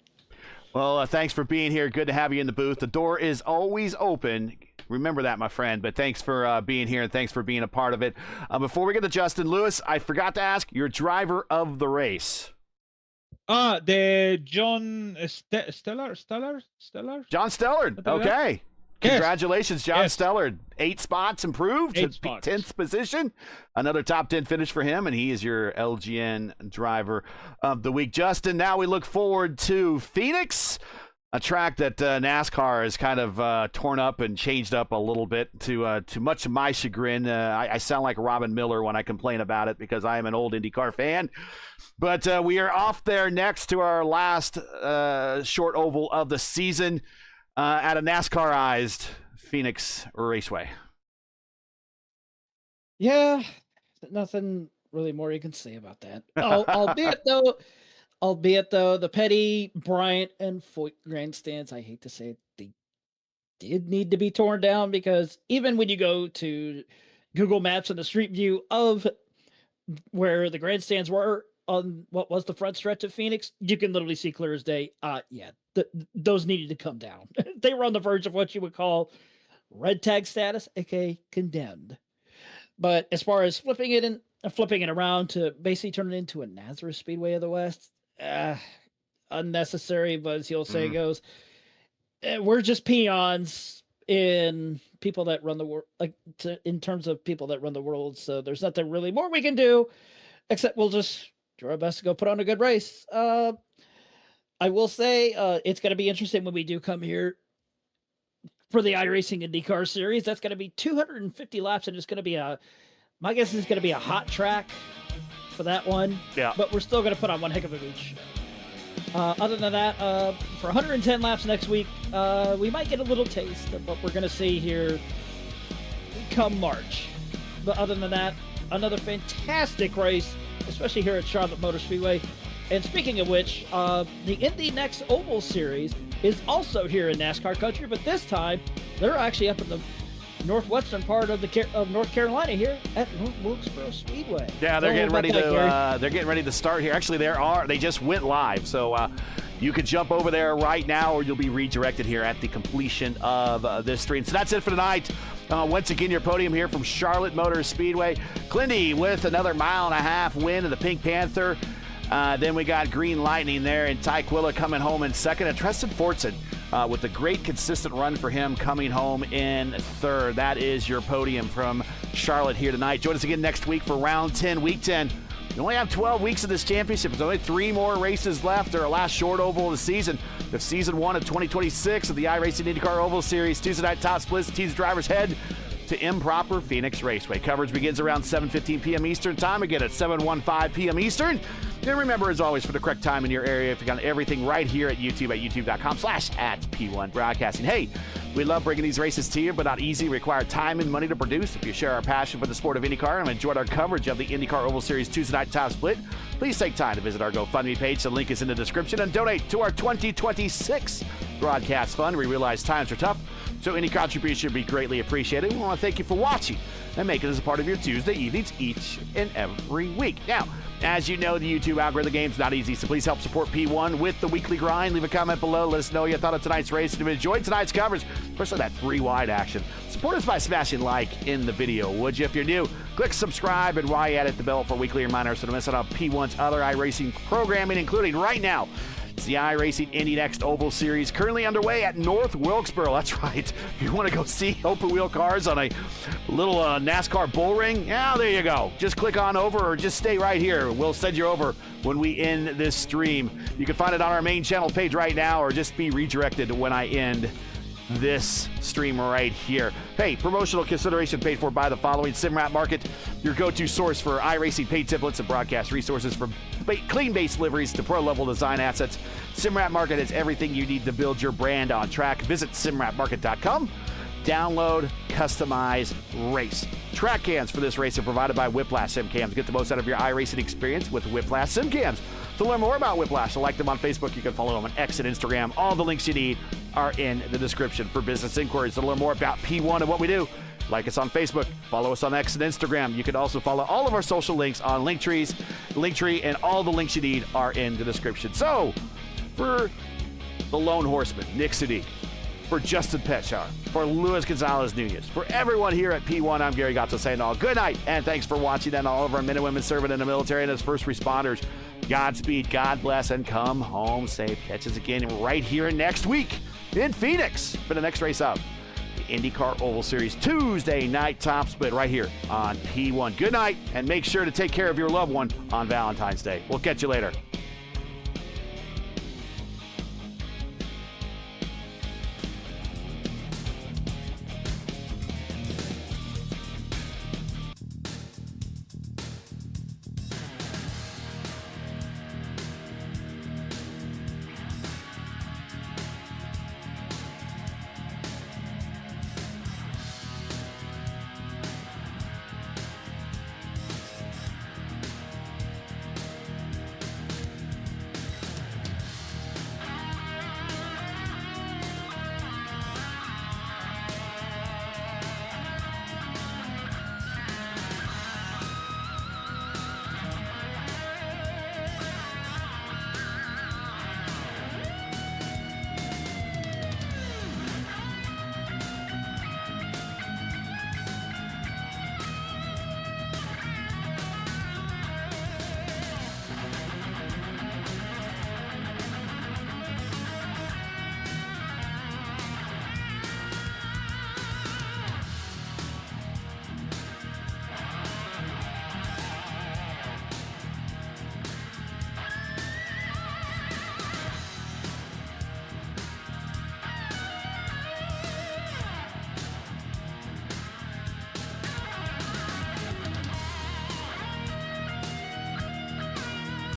Well, thanks for being here. Good to have you in the booth. The door is always open. Remember that, my friend. But thanks for being here, and thanks for being a part of it. Before we get to Justin Lewis, I forgot to ask your driver of the race. The John Stellar. John Stellard. Okay. Congratulations, John Stellard. 8 spots improved. 8 spots. 10th position. Another top 10 finish for him, and he is your LGN driver of the week. Justin, now we look forward to Phoenix, a track that NASCAR has kind of torn up and changed up a little bit to much of my chagrin. I sound like Robin Miller when I complain about it because I am an old IndyCar fan. But we are off there next to our last short oval of the season at a NASCAR-ized Phoenix Raceway. Yeah, nothing really more you can say about that. Albeit though, the Petty, Bryant, and Foyt grandstands, I hate to say it, they did need to be torn down, because even when you go to Google Maps and the street view of where the grandstands were on what was the front stretch of Phoenix, you can literally see clear as day. Those needed to come down. They were on the verge of what you would call red tag status, aka condemned. But as far as flipping it around to basically turn it into a Nazareth Speedway of the West, unnecessary. But as the old saying goes, we're just peons in people that run the world, in terms of people that run the world. So there's nothing really more we can do, except we'll just do our best to go put on a good race. I will say it's going to be interesting when we do come here for the iRacing IndyCar Series. That's going to be 250 laps, and it's going to be my guess is going to be a hot track for that one. Yeah. But we're still going to put on one heck of a good show. Other than that, for 110 laps next week, we might get a little taste of what we're going to see here come March. But other than that, another fantastic race, especially here at Charlotte Motor Speedway. And speaking of which, the Indy Next Oval Series is also here in NASCAR country, but this time they're actually up in the northwestern part of North Carolina here at North Wilkesboro Speedway. Yeah, they're getting ready to they're getting ready to start here. Actually, they just went live, so you could jump over there right now, or you'll be redirected here at the completion of this stream. So that's it for tonight. Once again, your podium here from Charlotte Motor Speedway. Clindy with another 1.5 mile win of the Pink Panther. Then we got Green Lightning there, and Ty Quilla coming home in second, and Tristan Fortson with a great consistent run for him coming home in third. That is your podium from Charlotte here tonight. Join us again next week for round 10, week 10. We only have 12 weeks of this championship. There's only 3 more races left. Our last short oval of the season. The season 1 of 2026 of the iRacing IndyCar Oval Series. Tuesday night top splits. Tease drivers head to improper Phoenix Raceway. Coverage begins around 7:15 p.m. Eastern time. Again at 7:15 p.m. Eastern. And remember, as always, for the correct time in your area, if you got everything right here at YouTube at youtube.com/@P1 Broadcasting. Hey, we love bringing these races to you, but not easy. Require time and money to produce. If you share our passion for the sport of IndyCar and enjoyed our coverage of the IndyCar Oval Series Tuesday night top split, please take time to visit our GoFundMe page. The link is in the description, and donate to our 2026 broadcast fund. We realize times are tough, so any contribution would be greatly appreciated. We want to thank you for watching and making us a part of your Tuesday evenings each and every week. Now, as you know, the YouTube algorithm game's not easy, so please help support P1 with the weekly grind. Leave a comment below. Let us know you thought of tonight's race and if you enjoyed tonight's coverage, especially that 3-wide action. Support us by smashing like in the video, would you? If you're new, click subscribe and while you're at it, the bell for weekly reminders so don't miss out on P1's other iRacing programming, including right now, it's the iRacing Indy Next Oval Series currently underway at North Wilkesboro. That's right. If you want to go see open wheel cars on a little NASCAR bull ring, yeah, there you go. Just click on over or just stay right here. We'll send you over when we end this stream. You can find it on our main channel page right now or just be redirected when I end this stream right here. Hey, promotional consideration paid for by the following: Simrat Market, your go-to source for iRacing paid templates and broadcast resources from clean base liveries to pro-level design assets. Simrat Market has everything you need to build your brand on track. Visit simratmarket.com. Download, customize, race. Track cams for this race are provided by Whiplash Sim Cams. Get the most out of your iRacing experience with Whiplash Sim Cams. To learn more about Whiplash, to like them on Facebook, you can follow them on X and Instagram. All the links you need are in the description. For business inquiries, to learn more about P1 and what we do, like us on Facebook, follow us on X and Instagram. You can also follow all of our social links on Linktree, and all the links you need are in the description. So, for the Lone Horseman, Nick Sadiq, for Justin Petchar, for Luis Gonzalez Nunez, for everyone here at P1, I'm Gary Gatto saying all good night, and thanks for watching, and all of our men and women serving in the military and as first responders. Godspeed, God bless, and come home safe. Catch us again right here next week in Phoenix for the next race of the IndyCar Oval Series Tuesday night top split right here on P1. Good night, and make sure to take care of your loved one on Valentine's Day. We'll catch you later.